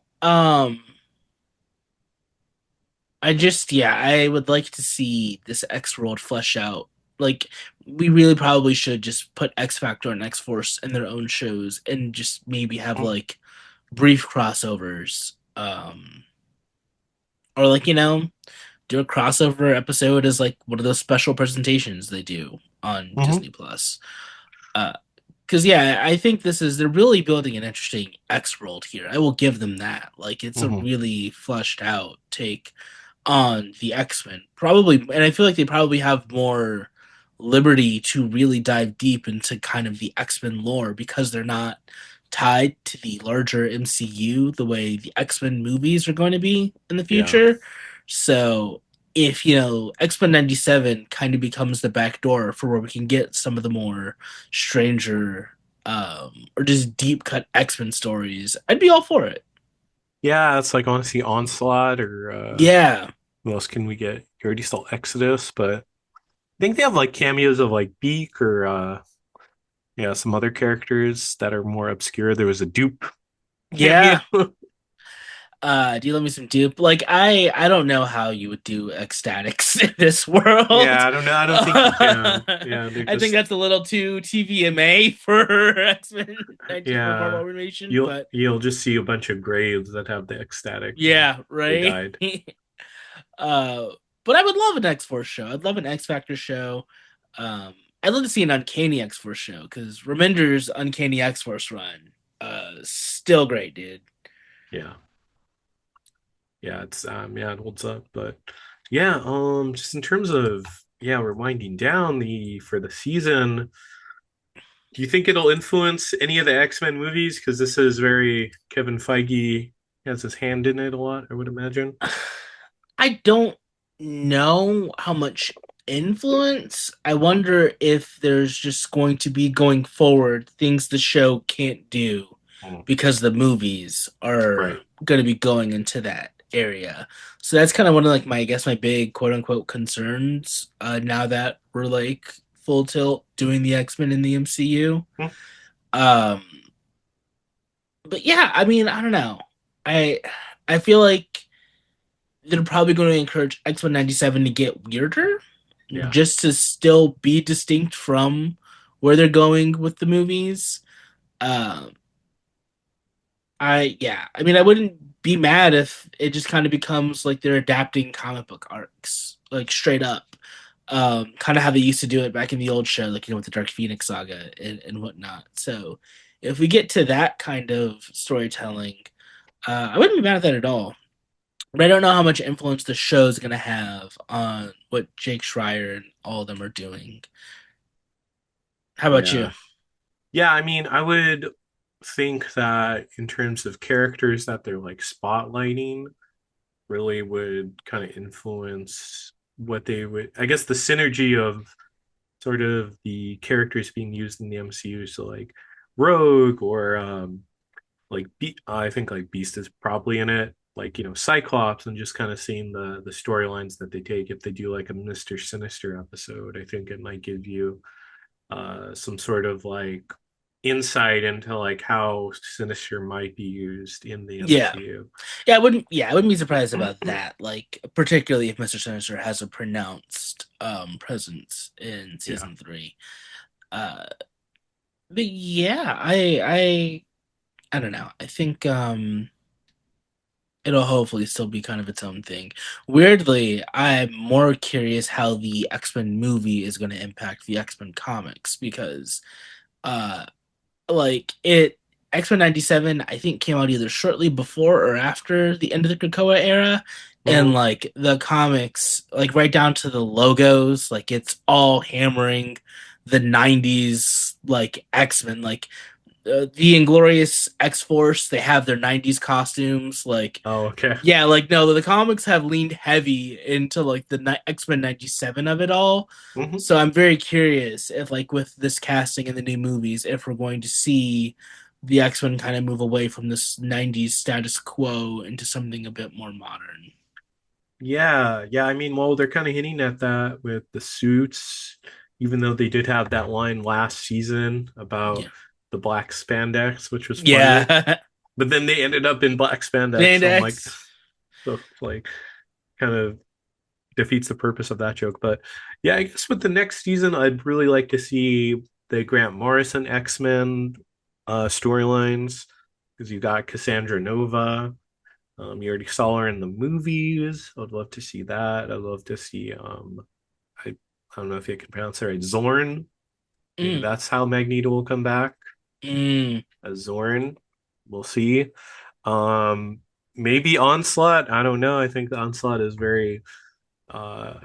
I would like to see this X world flesh out Like we really probably should just put X Factor and X Force in their own shows and just maybe have Mm, like brief crossovers. Or like, do a crossover episode as like one of those special presentations they do on mhm, Disney Plus. Uh, because yeah, I think they're really building an interesting X world here. I will give them that. Like it's a mhm. really fleshed out take on the X-Men. Probably, and I feel like they probably have more liberty to really dive deep into kind of the X-Men lore because they're not tied to the larger MCU the way the X-Men movies are going to be in the Yeah. future. So if X-Men 97 kind of becomes the back door for where we can get some of the more stranger or just deep cut X-Men stories, I'd be all for it. Yeah, it's like honestly Onslaught or Yeah. what else can we get? You already saw Exodus, but I think they have like cameos of like Beak or yeah, some other characters that are more obscure. There was a dupe cameo. Yeah. Do you love me some dupe? Like I don't know how you would do ecstatics in this Yeah, world. I don't know. I don't think you can. Yeah, they're I think just that's a little too TVMA for X-Men 90 for Marvel yeah. animation, You'll but you'll just see a bunch of graves that have the ecstatic and yeah, they right. died. uh, but I would love an X-Force show. I'd love an X Factor show. Um, I'd love to see an Uncanny X-Force show because Remender's Uncanny X-Force run, still great, dude. Yeah. Yeah, it's yeah, it holds up. But yeah, just in terms of yeah, we're winding down the for the season. Do you think it'll influence any of the X-Men movies? Because this is very Kevin Feige has his hand in it a lot, I would imagine. I don't know how much influence. I wonder if there's just going to be going forward things the show can't do Mm, because the movies are right. going to be going into that area. So that's kind of one of like my I guess my big quote unquote concerns now that we're like full tilt doing the X-Men in the MCU. Mm, Um but yeah, I mean, I don't know. I I feel like they're probably going to encourage X-Men 97 to get weirder yeah. just to still be distinct from where they're going with the movies. Um, I mean, I wouldn't be mad if it just kind of becomes like they're adapting comic book arcs, like straight up. Kind of how they used to do it back in the old show, like with the Dark Phoenix saga and whatnot. So, if we get to that kind of storytelling, I wouldn't be mad at that at all. But I don't know how much influence the show is going to have on what Jake Schreier and all of them are doing. How about you? Yeah. Yeah, I mean, I would think that in terms of characters that they're like spotlighting really would kind of influence what they would, I guess the synergy of sort of the characters being used in the MCU. So like Rogue or like I think like Beast is probably in it. Like Cyclops and just kind of seeing the storylines that they take. If they do like a Mister Sinister episode, I think it might give you some sort of like insight into like how Sinister might be used in the Yeah, MCU. yeah, I wouldn't be surprised about that. Like, particularly if Mister Sinister has a pronounced presence in Yeah. season three. Uh, but yeah, I don't know. I think it'll hopefully still be kind of its own thing. Weirdly, I'm more curious how the X Men movie is going to impact the X Men comics because uh like it X-Men 97 I think came out either shortly before or after the end of the Krakoa era, and Hmm. like the comics like right down to the logos like it's all hammering the 90s like X-Men like the Inglorious X-Force, they have their 90s costumes like Oh, okay. yeah, like no, the comics have leaned heavy into like the X-Men 97 of it all. Hmm. So I'm very curious if like with this casting in the new movies, if we're going to see the X-Men kind of move away from this 90s status quo into something a bit more modern. Yeah, yeah. I mean, well, they're kind of hinting at that with the suits, even though they did have that line last season about Yeah. the black spandex, which was funny. Yeah. But then they ended up in black spandex. So I'm like, Spandex. so like kind of defeats the purpose of that joke. But yeah, I guess with the next season, I'd really like to see the Grant Morrison X-Men storylines because you got Cassandra Nova. You already saw her in the movies. I'd love to see that. I'd love to see I don't know if you can pronounce it right. Zorn. Maybe Mm, that's how Magneto will come back mm. as Zorn. We'll see. Um, maybe Onslaught. I don't know. I think the Onslaught is very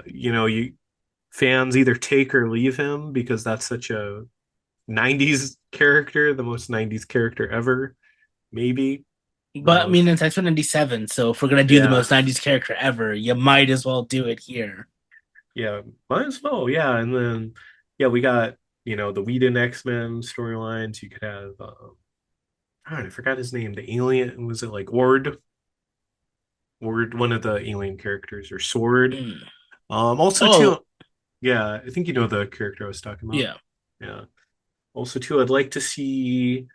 you fans either take or leave him because that's such a 90s character, the most 90s character ever, maybe. But I mean, it's X-Men 97, so if we're gonna do the Yeah. most 90s character ever, you might as well do it here. Yeah, might as well. Yeah, and then yeah, we got the Whedon X-Men storylines. You could have I don't know, I forgot his name. The alien was it like Ward, one of the alien characters, or Sword. Mm. Also too, Oh, yeah, I think you know the character I was talking about. yeah. Yeah. Also too, I'd like to see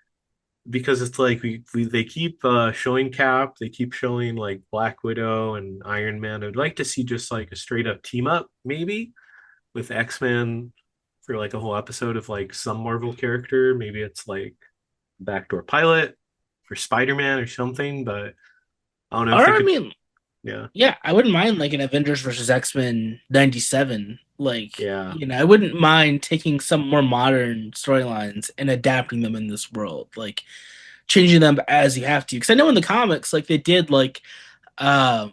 because it's like they keep showing Cap, they keep showing like Black Widow and Iron Man. I'd like to see just like a straight up team up, maybe with X-Men for like a whole episode of like some Marvel character. Maybe it's like backdoor pilot for Spider-Man or something, but I don't know Or if they I could. mean, Yeah, yeah, I wouldn't mind like an Avengers versus X-Men 97. Like, yeah, I wouldn't mind taking some more modern storylines and adapting them in this world. Like changing them as you have to. Because I know in the comics, like they did um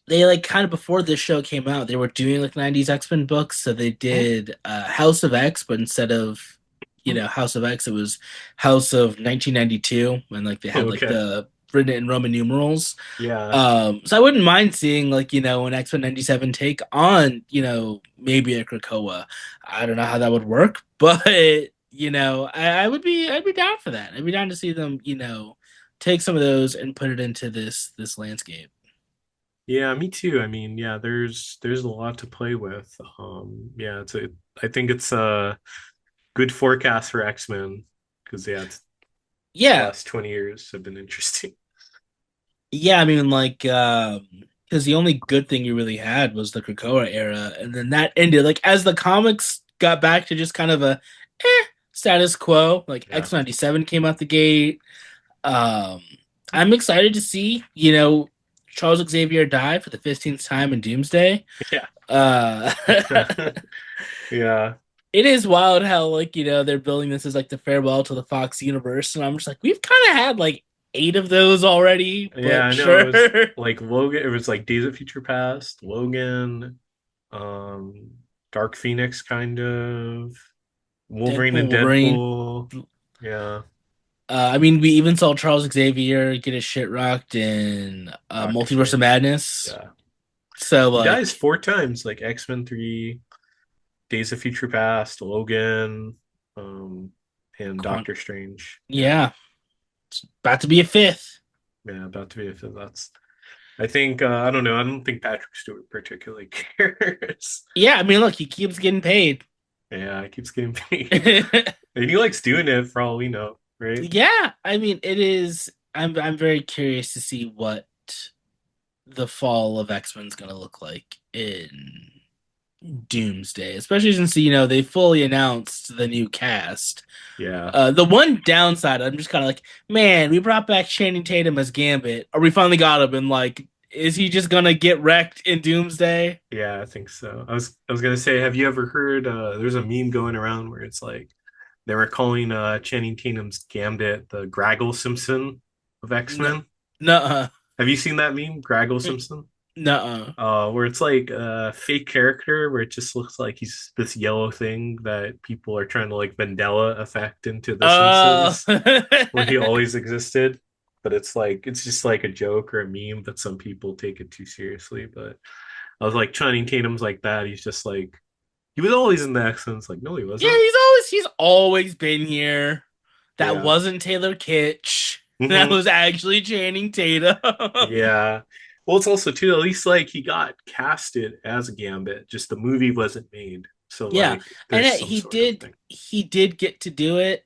they like kind of before this show came out, they were doing like 90s X-Men books. So they did House of X, but instead of House of X, it was House of 1992, and like they had like okay, the written in Roman numerals. yeah, So I wouldn't mind seeing like, an X-Men 97 take on, maybe a Krakoa. I don't know how that would work, but I'd be down for that. I'd be down to see them, take some of those and put it into this landscape. yeah. Me too. I mean, yeah, there's a lot to play with. Yeah, I think it's a good forecast for X-Men because yeah, the Yeah. last 20 years have been interesting. Yeah, I mean, like, because the only good thing you really had was the Krakoa era, and then that ended. Like, as the comics got back to just kind of a status quo, like Yeah, X-97 came out the gate. Um, I'm excited to see, Charles Xavier die for the 15th time in Doomsday. yeah, Uh, yeah. it is wild how, like, they're building this as like the farewell to the Fox universe, and I'm just like, we've kind of had like 8 of those already, Yeah, but I know. It sure. was like Logan. It was like Days of Future Past, Logan, um, Dark Phoenix, kind of Wolverine Deadpool, and Wolverine. Deadpool. Yeah, I mean, we even saw Charles Xavier get his shit rocked in Doctor Multiverse of Strange. Madness. Yeah, So, he dies like, 4 times. Like X-Men 3, Days of Future Past, Logan, um, and Quant- Doctor Strange. Yeah, yeah, it's about to be a fifth. yeah, about to be a fifth. That's. I think I don't know. I don't think Patrick Stewart particularly cares. Yeah, I mean, look, he keeps getting paid. Yeah, he keeps getting paid. And he likes doing it for all we know, right? Yeah, I mean, it is. I'm very curious to see what the fall of X Men's gonna look like in Doomsday, especially since they fully announced the new cast. Yeah. The one downside, I'm just kind of like, man, we brought back Channing Tatum as Gambit, or we finally got him, and like, is he just gonna get wrecked in Doomsday? Yeah, I think so. I was gonna say, have you ever heard there's a meme going around where it's like they were calling Channing Tatum's Gambit the Graggle Simpson of No, X-Men? nuh-uh, Have you seen that meme, Graggle Simpson? nuh-uh. Where it's like a fake character where it just looks like he's this yellow thing that people are trying to like Mandela effect into the Uh, Simpsons, where he always existed. But it's like it's just like a joke or a meme, but some people take it too seriously. But I was like, Channing Tatum's like that. He's just like he was always in the accents. Like, no, he yeah, wasn't. he's always been here. That Yeah. wasn't Taylor Kitsch. That Hmm. was actually Channing Tatum. Yeah. Well, it's also too, at least like he got casted as a Gambit, just the movie wasn't made. So Yeah, like and there's some sort of thing. he did get to do it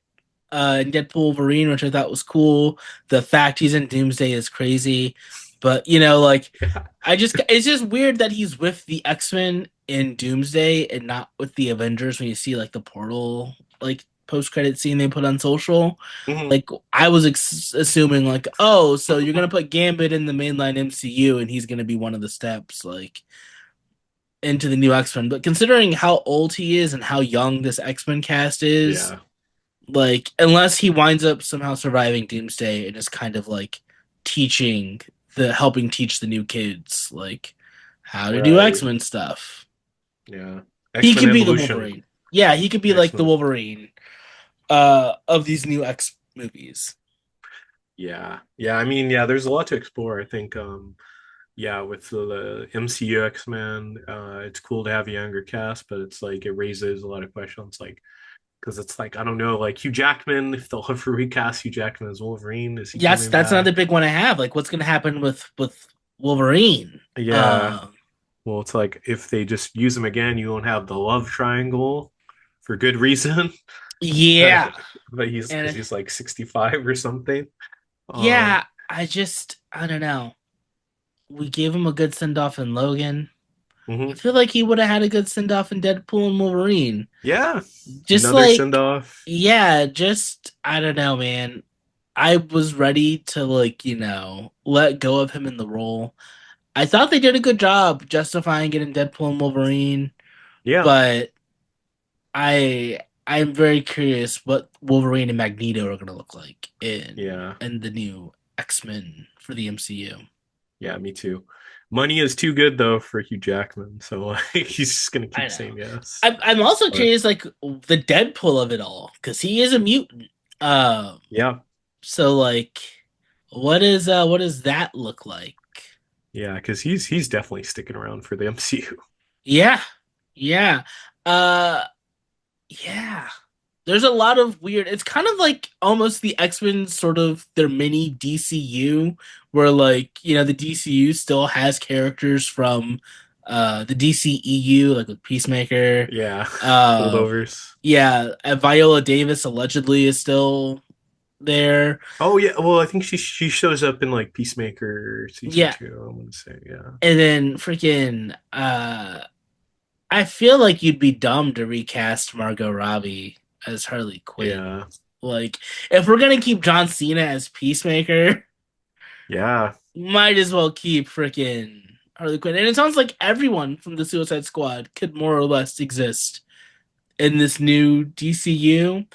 in Deadpool Wolverine, which I thought was cool. The fact he's in Doomsday is crazy. But you know, like Yeah. it's just weird that he's with the X-Men in Doomsday and not with the Avengers when you see like the portal like post credit scene they put on social. Mhm. Like I was assuming like, oh, so you're gonna put Gambit in the mainline MCU and he's gonna be one of the steps like into the new X-Men. But considering how old he is and how young this X-Men cast is, Yeah. like unless he winds up somehow surviving Doomsday and is kind of like teaching helping teach the new kids like how to do Right. X-Men stuff. Yeah. He X-Men could be the Evolution. Wolverine. Yeah, he could be like the X-Men. Wolverine of these new X movies. Yeah. Yeah. I mean, yeah, there's a lot to explore. I think, yeah, with the MCU X-Men, it's cool to have a younger cast, but it's like it raises a lot of questions, like because it's like I don't know, like Hugh Jackman, if they'll ever recast Hugh Jackman as Wolverine, is he Yes, coming that's back? another big one I have. Like what's gonna happen with Wolverine? Yeah. Well, it's like if they just use him again, you won't have the love triangle for good reason. Yeah. But he's because And he's like 65 or something. yeah, Um, I don't know. We gave him a good send off in Logan. I mhm. feel like he would have had a good send off in Deadpool and Wolverine. Yeah, Just another send like, off. yeah, just I don't know, man. I was ready to like, let go of him in the role. I thought they did a good job justifying it in Deadpool and Wolverine, Yeah, but I'm very curious what Wolverine and Magneto are gonna look like yeah, in the new X-Men for the MCU. yeah, me too. Money is too good though for Hugh Jackman, so like, he's just gonna I keep know. saying yes. I'm also But curious, like the Deadpool of it all, because he is a mutant. yeah, So like, what does that look like? yeah, because he's definitely sticking around for the MCU. Yeah, yeah, uh, yeah. There's a lot of weird. It's kind of like almost the X-Men sort of their mini DCU, where like the DCU still has characters from the DCEU, like with Peacemaker. Yeah, Um, holdovers. yeah, Viola Davis allegedly is still there. Oh yeah, well I think she shows up in like Peacemaker season Yeah, two. I'm gonna say yeah, and then freaking I feel like you'd be dumb to recast Margot Robbie as Harley Quinn. yeah, Like, if we're gonna keep John Cena as Peacemaker, yeah, might as well keep freaking Harley Quinn. And it sounds like everyone from the Suicide Squad could more or less exist in this new DCU.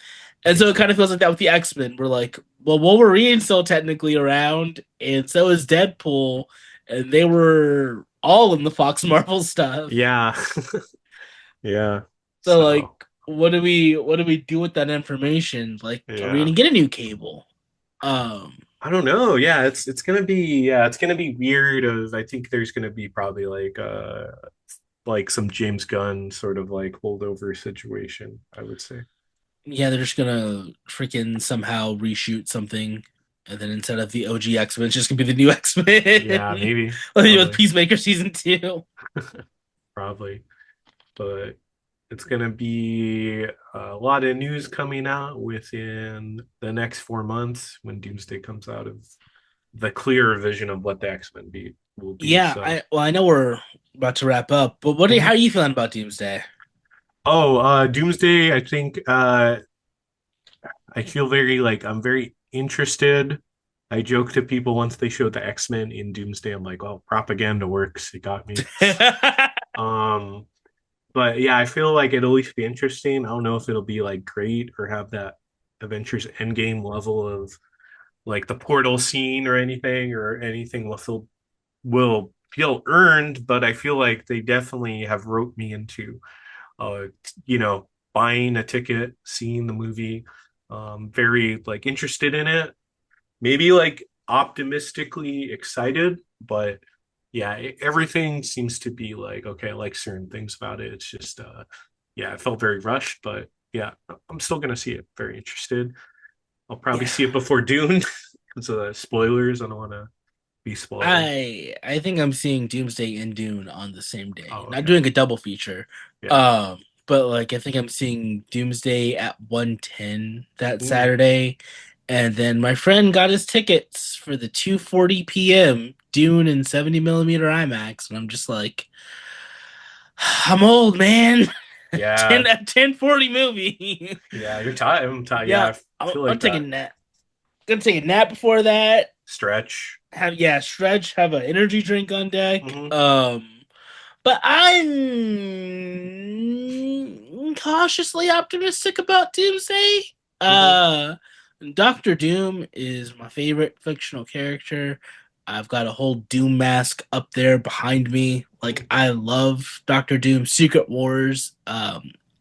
I And think so it so. kind of feels like that with the X-Men. We're like, well, Wolverine's still technically around, and so is Deadpool, and they were all in the Fox Marvel stuff. Yeah, yeah. So like, So what do we do with that information? Like, are we yeah. gonna get a new cable? Um, I don't know. Yeah, it's gonna be yeah, it's gonna be weird. Of I think there's gonna be probably like some James Gunn sort of like holdover situation. I would say. yeah, they're just gonna freaking somehow reshoot something, and then instead of the OG X Men, it's just gonna be the new X Yeah, Men maybe, with probably, Peacemaker season two. probably, but it's gonna be a lot of news coming out within the next 4 months when Doomsday comes out of the clearer vision of what the X-Men be will be. Yeah, So. I know we're about to wrap up, but how Mhm. are you feeling about Doomsday? Oh, Doomsday, I think I feel very like I'm very interested. I joke to people once they showed the X-Men in Doomsday, I'm like, oh, propaganda works. It got me. Um, but yeah, I feel like it'll at least be interesting. I don't know if it'll be like great or have that Avengers Endgame level of like the portal scene or anything will feel earned, but I feel like they definitely have roped me into uh, buying a ticket, seeing the movie, very like interested in it, maybe like optimistically excited, but yeah, everything seems to be like, okay, I like certain things about it. It's just, yeah, it felt very rushed, but yeah, I'm still going to see it. Very interested. I'll probably Yeah, see it before Dune because of the spoilers. I don't want to be spoiled. I think I'm seeing Doomsday and Dune on the same day. Oh, Not okay. doing a double feature. Yeah. But like I think I'm seeing Doomsday at 1:10 that Mm. Saturday. And then my friend got his tickets for the 2:40 p.m. Dune in 70 millimeter IMAX, and I'm just like, I'm old, man. Yeah, 1040 movie. yeah, you're tired. I'm tired. Yeah, Yeah, I feel I'll like take a that. nap. Gonna take a nap before that. Stretch. Have yeah, stretch. Have an energy drink on deck. Hmm. But I'm cautiously optimistic about Doomsday. Hmm. Uh, Doctor Doom is my favorite fictional character. I've got a whole Doom mask up there behind me. Like I love Doctor Doom. Secret Wars.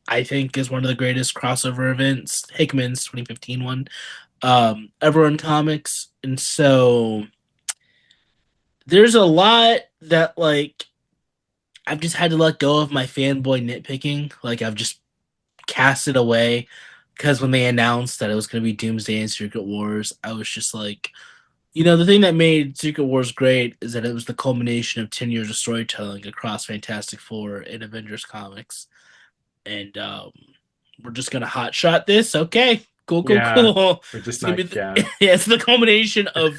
I think is one of the greatest crossover events. Hickman's 2015 one. Ever in comics, and so there's a lot that like I've just had to let go of my fanboy nitpicking. Like I've just cast it away because when they announced that it was going to be Doomsday and Secret Wars, I was just like, the thing that made Secret Wars great is that it was the culmination of 10 years of storytelling across Fantastic Four and Avengers comics. And we're just gonna hot shot this. Okay, cool, cool, Yeah, cool. we're just It's gonna not. be Yeah, yeah, it's the culmination of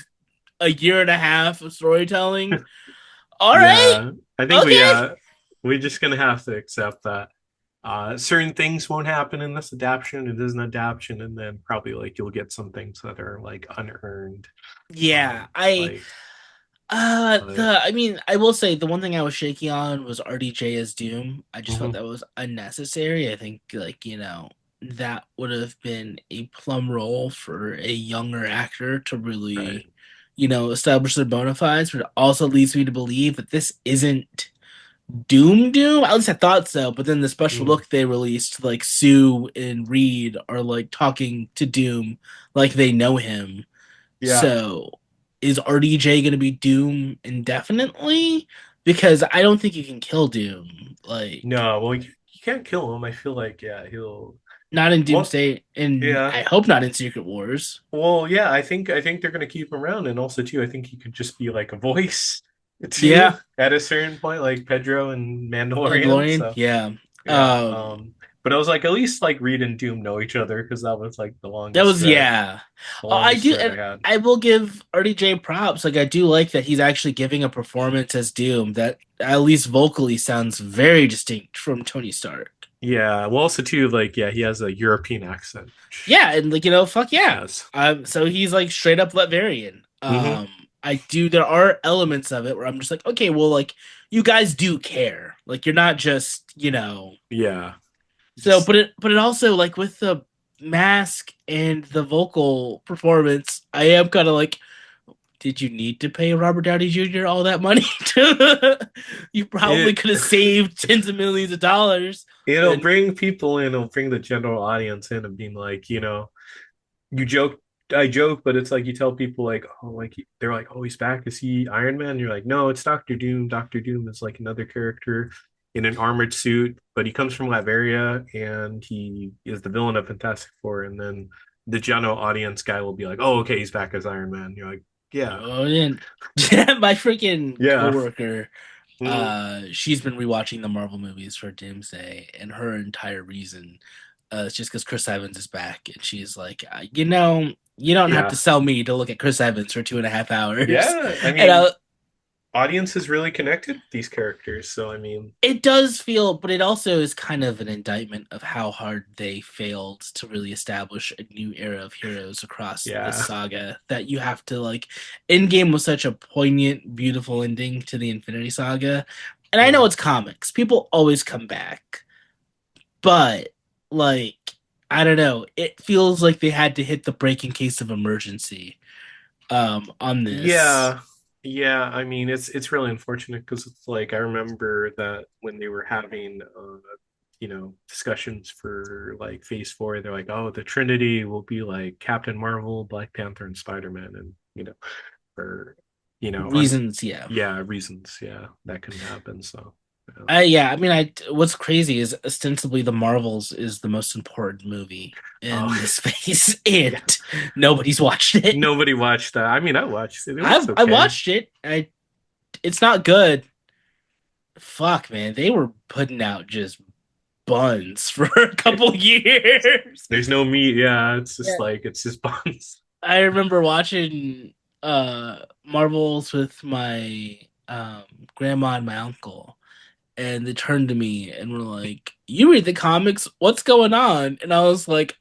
a year and a half of storytelling. All right, yeah. I think we okay. we're just gonna have to accept that certain things won't happen in this adaptation. It is an adaptation, and then probably like you'll get some things that are like unearned. Yeah, Like, but I mean, I will say the one thing I was shaky on was RDJ as Doom. I just felt mhm, that was unnecessary. I think, like, that would have been a plum role for a younger actor to right. really, establish their bona fides, but it also leads me to believe that this isn't Doom Doom. At least I thought so, but then the special Mm, look they released, like Sue and Reed are like talking to Doom like they know him. yeah. So is RDJ going to be Doom indefinitely? Because I don't think you can kill Doom. Like, No, well, you can't kill him. I feel like yeah, he'll. not in Well, Doomsday, and yeah. I hope not in Secret Wars. Well, yeah, I think they're gonna keep him around, and also too, I think he could just be like a voice too Yeah, at a certain point, like Pedro and Mandalorian. Mandalorian. So Yeah. yeah, Um, but I was like, at least like Reed and Doom know each other because that was like that was yeah. the I longest do, thread I and had. I will give RDJ props. Like I do like that he's actually giving a performance as Doom that at least vocally sounds very distinct from Tony Stark. Yeah, well, also too, like yeah, he has a European accent, which Yeah, and like fuck yeah. has. So he's like straight up Latverian. Hmm. I do. There are elements of it where I'm just like, okay, well, like you guys do care. Like you're not just Yeah, So, just but it also like with the mask and the vocal performance, I am kind of like, did you need to pay Robert Downey Jr. all that money? You probably it. could have saved tens of millions of dollars. It'll And bring people in. It'll bring the general audience in, and being like, you joke, I joke, but it's like you tell people like, oh, like they're like, oh, he's back. Is he Iron Man? And you're like, no, it's Doctor Doom. Doctor Doom is like another character in an armored suit, but he comes from Latveria and he is the villain of Fantastic Four. And then the general audience guy will be like, oh, okay, he's back as Iron Man. You're like, yeah, oh, and my freaking yeah. coworker, Mm, she's been rewatching the Marvel movies for Doomsday, and her entire reason, is just because Chris Evans is back, and she's like, you don't have to yeah, sell me to look at Chris Evans for 2.5 hours, yeah. I and mean, audience is really connected with these characters. So I mean, it does feel, but it also is kind of an indictment of how hard they failed to really establish a new era of heroes across this yeah. saga. That you have to like, Endgame was such a poignant, beautiful ending to the Infinity Saga, and I know Mm. it's comics; people always come back, but like, I don't know, it feels like they had to hit the brake in case of emergency. On this Yeah, yeah. I mean, it's really unfortunate because it's like I remember that when they were having discussions for like Phase 4, they're like, oh, the Trinity will be like Captain Marvel, Black Panther, and Spider-Man, and for on reasons, yeah. yeah reasons, yeah, that couldn't happen. So yeah, Yeah, I mean, what's crazy is ostensibly the Marvels is the most important movie oh in this space, yeah. and nobody's watched it. Nobody watched that. I mean, I watched it. It was I okay. watched it. It's not good. Fuck, man, they were putting out just buns for a couple years. There's no meat. Yeah, it's Yeah. just like it's just buns. I remember watching. Marvels with my grandma and my uncle, and they turned to me and were like, "You read the comics? What's going on?" And I was like,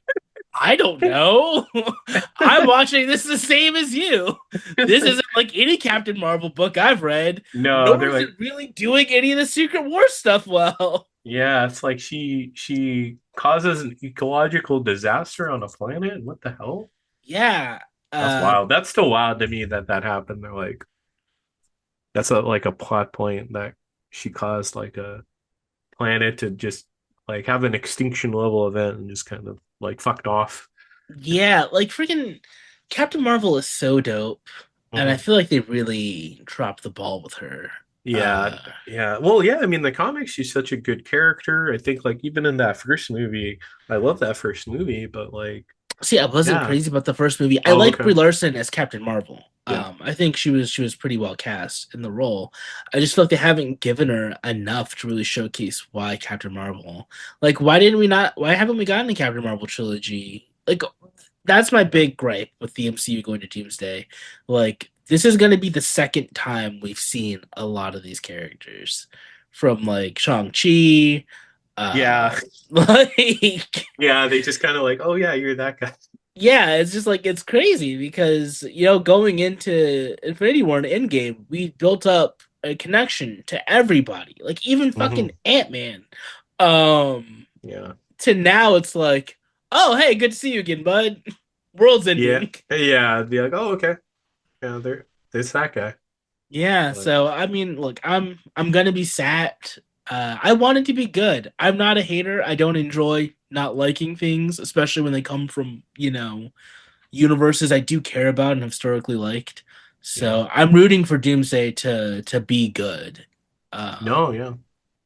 "I don't know. I'm watching this the same as you. This isn't like any Captain Marvel book I've read, No, nor they're is it like, really doing any of the Secret War stuff well." yeah, it's like she causes an ecological disaster on a planet. What the hell? Yeah. That's Uh, wild. That's still wild to me that that happened. They're like, that's a like a plot point that she caused like a planet to just like have an extinction level event and just kind of like fucked off. yeah, like freaking Captain Marvel is so dope, and I Mhm. feel like they really dropped the ball with her. Yeah, Uh, yeah. Well, yeah, I mean the comics, she's such a good character. I think like even in that first movie, I love that first movie, but like, See, I wasn't yeah. crazy about the first movie. I Oh, like okay. Brie Larson as Captain Marvel. Yeah. I think she was pretty well cast in the role. I just feel like they haven't given her enough to really showcase why Captain Marvel. Like, why didn't we not? Why haven't we gotten a Captain Marvel trilogy? Like, that's my Yeah. big gripe with the MCU going to Doomsday. Like, this is going to be the second time we've seen a lot of these characters, from like Shang-Chi, Yeah. like Yeah, they just kind of like, oh yeah, you're that guy. yeah, it's just like it's crazy because going into Infinity War and Endgame, we built up a connection to everybody, like even Hmm. fucking Ant-Man. Um, Yeah. to now it's like, oh hey, good to see you again, bud. World's Yeah. ending. Yeah. Be like, oh, okay. Yeah, there's that guy. Yeah, But so I mean, look, I'm gonna be sad. I want it to be good. I'm not a hater. I don't enjoy not liking things, especially when they come from, universes I do care about and have historically liked. yeah. So I'm rooting for Doomsday to be good. No, yeah.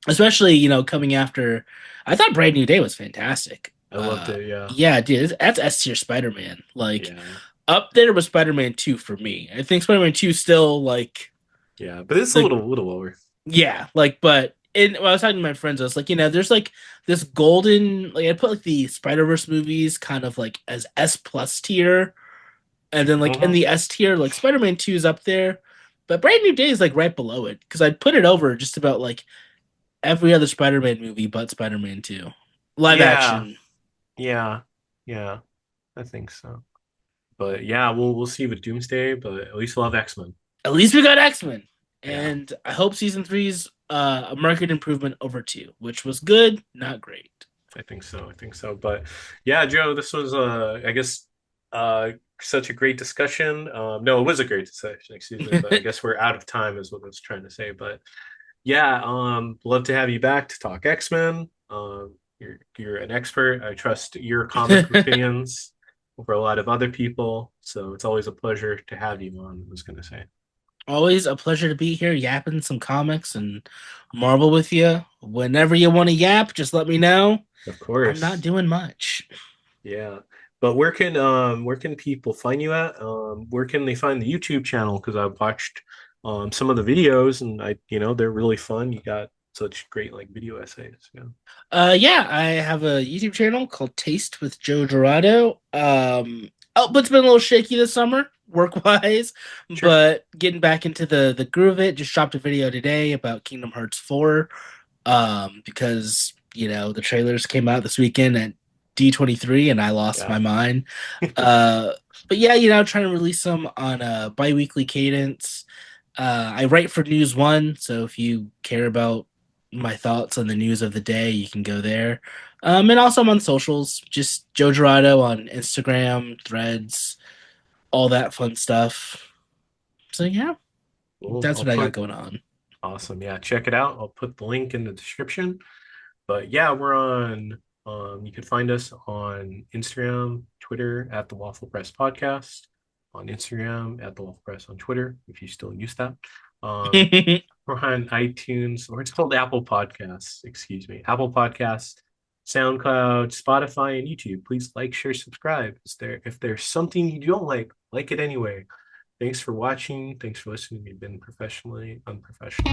Especially, coming after I thought Brand New Day was fantastic. I loved it. Yeah. Yeah, dude, that's S tier Spider-Man. Like Yeah. up there with Spider-Man 2 for me. I think Spider-Man 2 still like Yeah. But it's a the little lower. yeah, like but when I was talking to my friends, I was like, there's like this golden like I put like the Spider-Verse movies kind of like as S plus tier. And then like in Hmm. the S tier, like Spider-Man 2 is up there, but Brand New Day is like right below it because I'd put it over just about like every other Spider-Man movie but Spider-Man 2. Live Yeah. action. Yeah. Yeah. I think so. But yeah, we'll see with Doomsday, but at least we'll have X-Men. At least we got X-Men. Yeah. And I hope season three's a market improvement over two, which was good, not great. I think so. I think so. But yeah, Joe, this was I guess uh such a great discussion. No, it was a great discussion, excuse me, but I guess we're out of time is what I was trying to say. But yeah, love to have you back to talk X-Men. You're an expert. I trust your comic opinions over a lot of other people. So it's always a pleasure to have you on, I was gonna say. Always a pleasure to be here yapping some comics and Marvel with you. Whenever you want to yap, just let me know. Of I'm not course. doing much. Yeah. But where can people find you at? Where can they find the YouTube channel? Because I've watched some of the videos and they're really fun. You got such great like video essays. Yeah. Yeah, I have a YouTube channel called Taste with Joe Jurado. Output's been a little shaky this summer, work wise, Sure. but getting back into the groove of it. Just dropped a video today about Kingdom Hearts 4. Because the trailers came out this weekend at D23 and I lost Yeah. my mind. Uh, but yeah, trying to release them on a bi-weekly cadence. I write for News One, so if you care about my thoughts on the news of the day, you can go there. And also I'm on socials, just Joe Jurado on Instagram, Threads, all that fun stuff. So yeah, Cool. that's I'll what I got put going on. awesome. Yeah, check it out. I'll put the link in the description. But yeah, we're on you can find us on Instagram, Twitter at the Waffle Press Podcast, on Instagram at the Waffle Press on Twitter, if you still use that. Um, we're on iTunes, or it's called Apple Podcasts, excuse me. Apple Podcasts, SoundCloud, Spotify, and YouTube. Please like, share, subscribe. If there's something you don't like it anyway. Thanks for watching. Thanks for listening. You've been professionally unprofessional.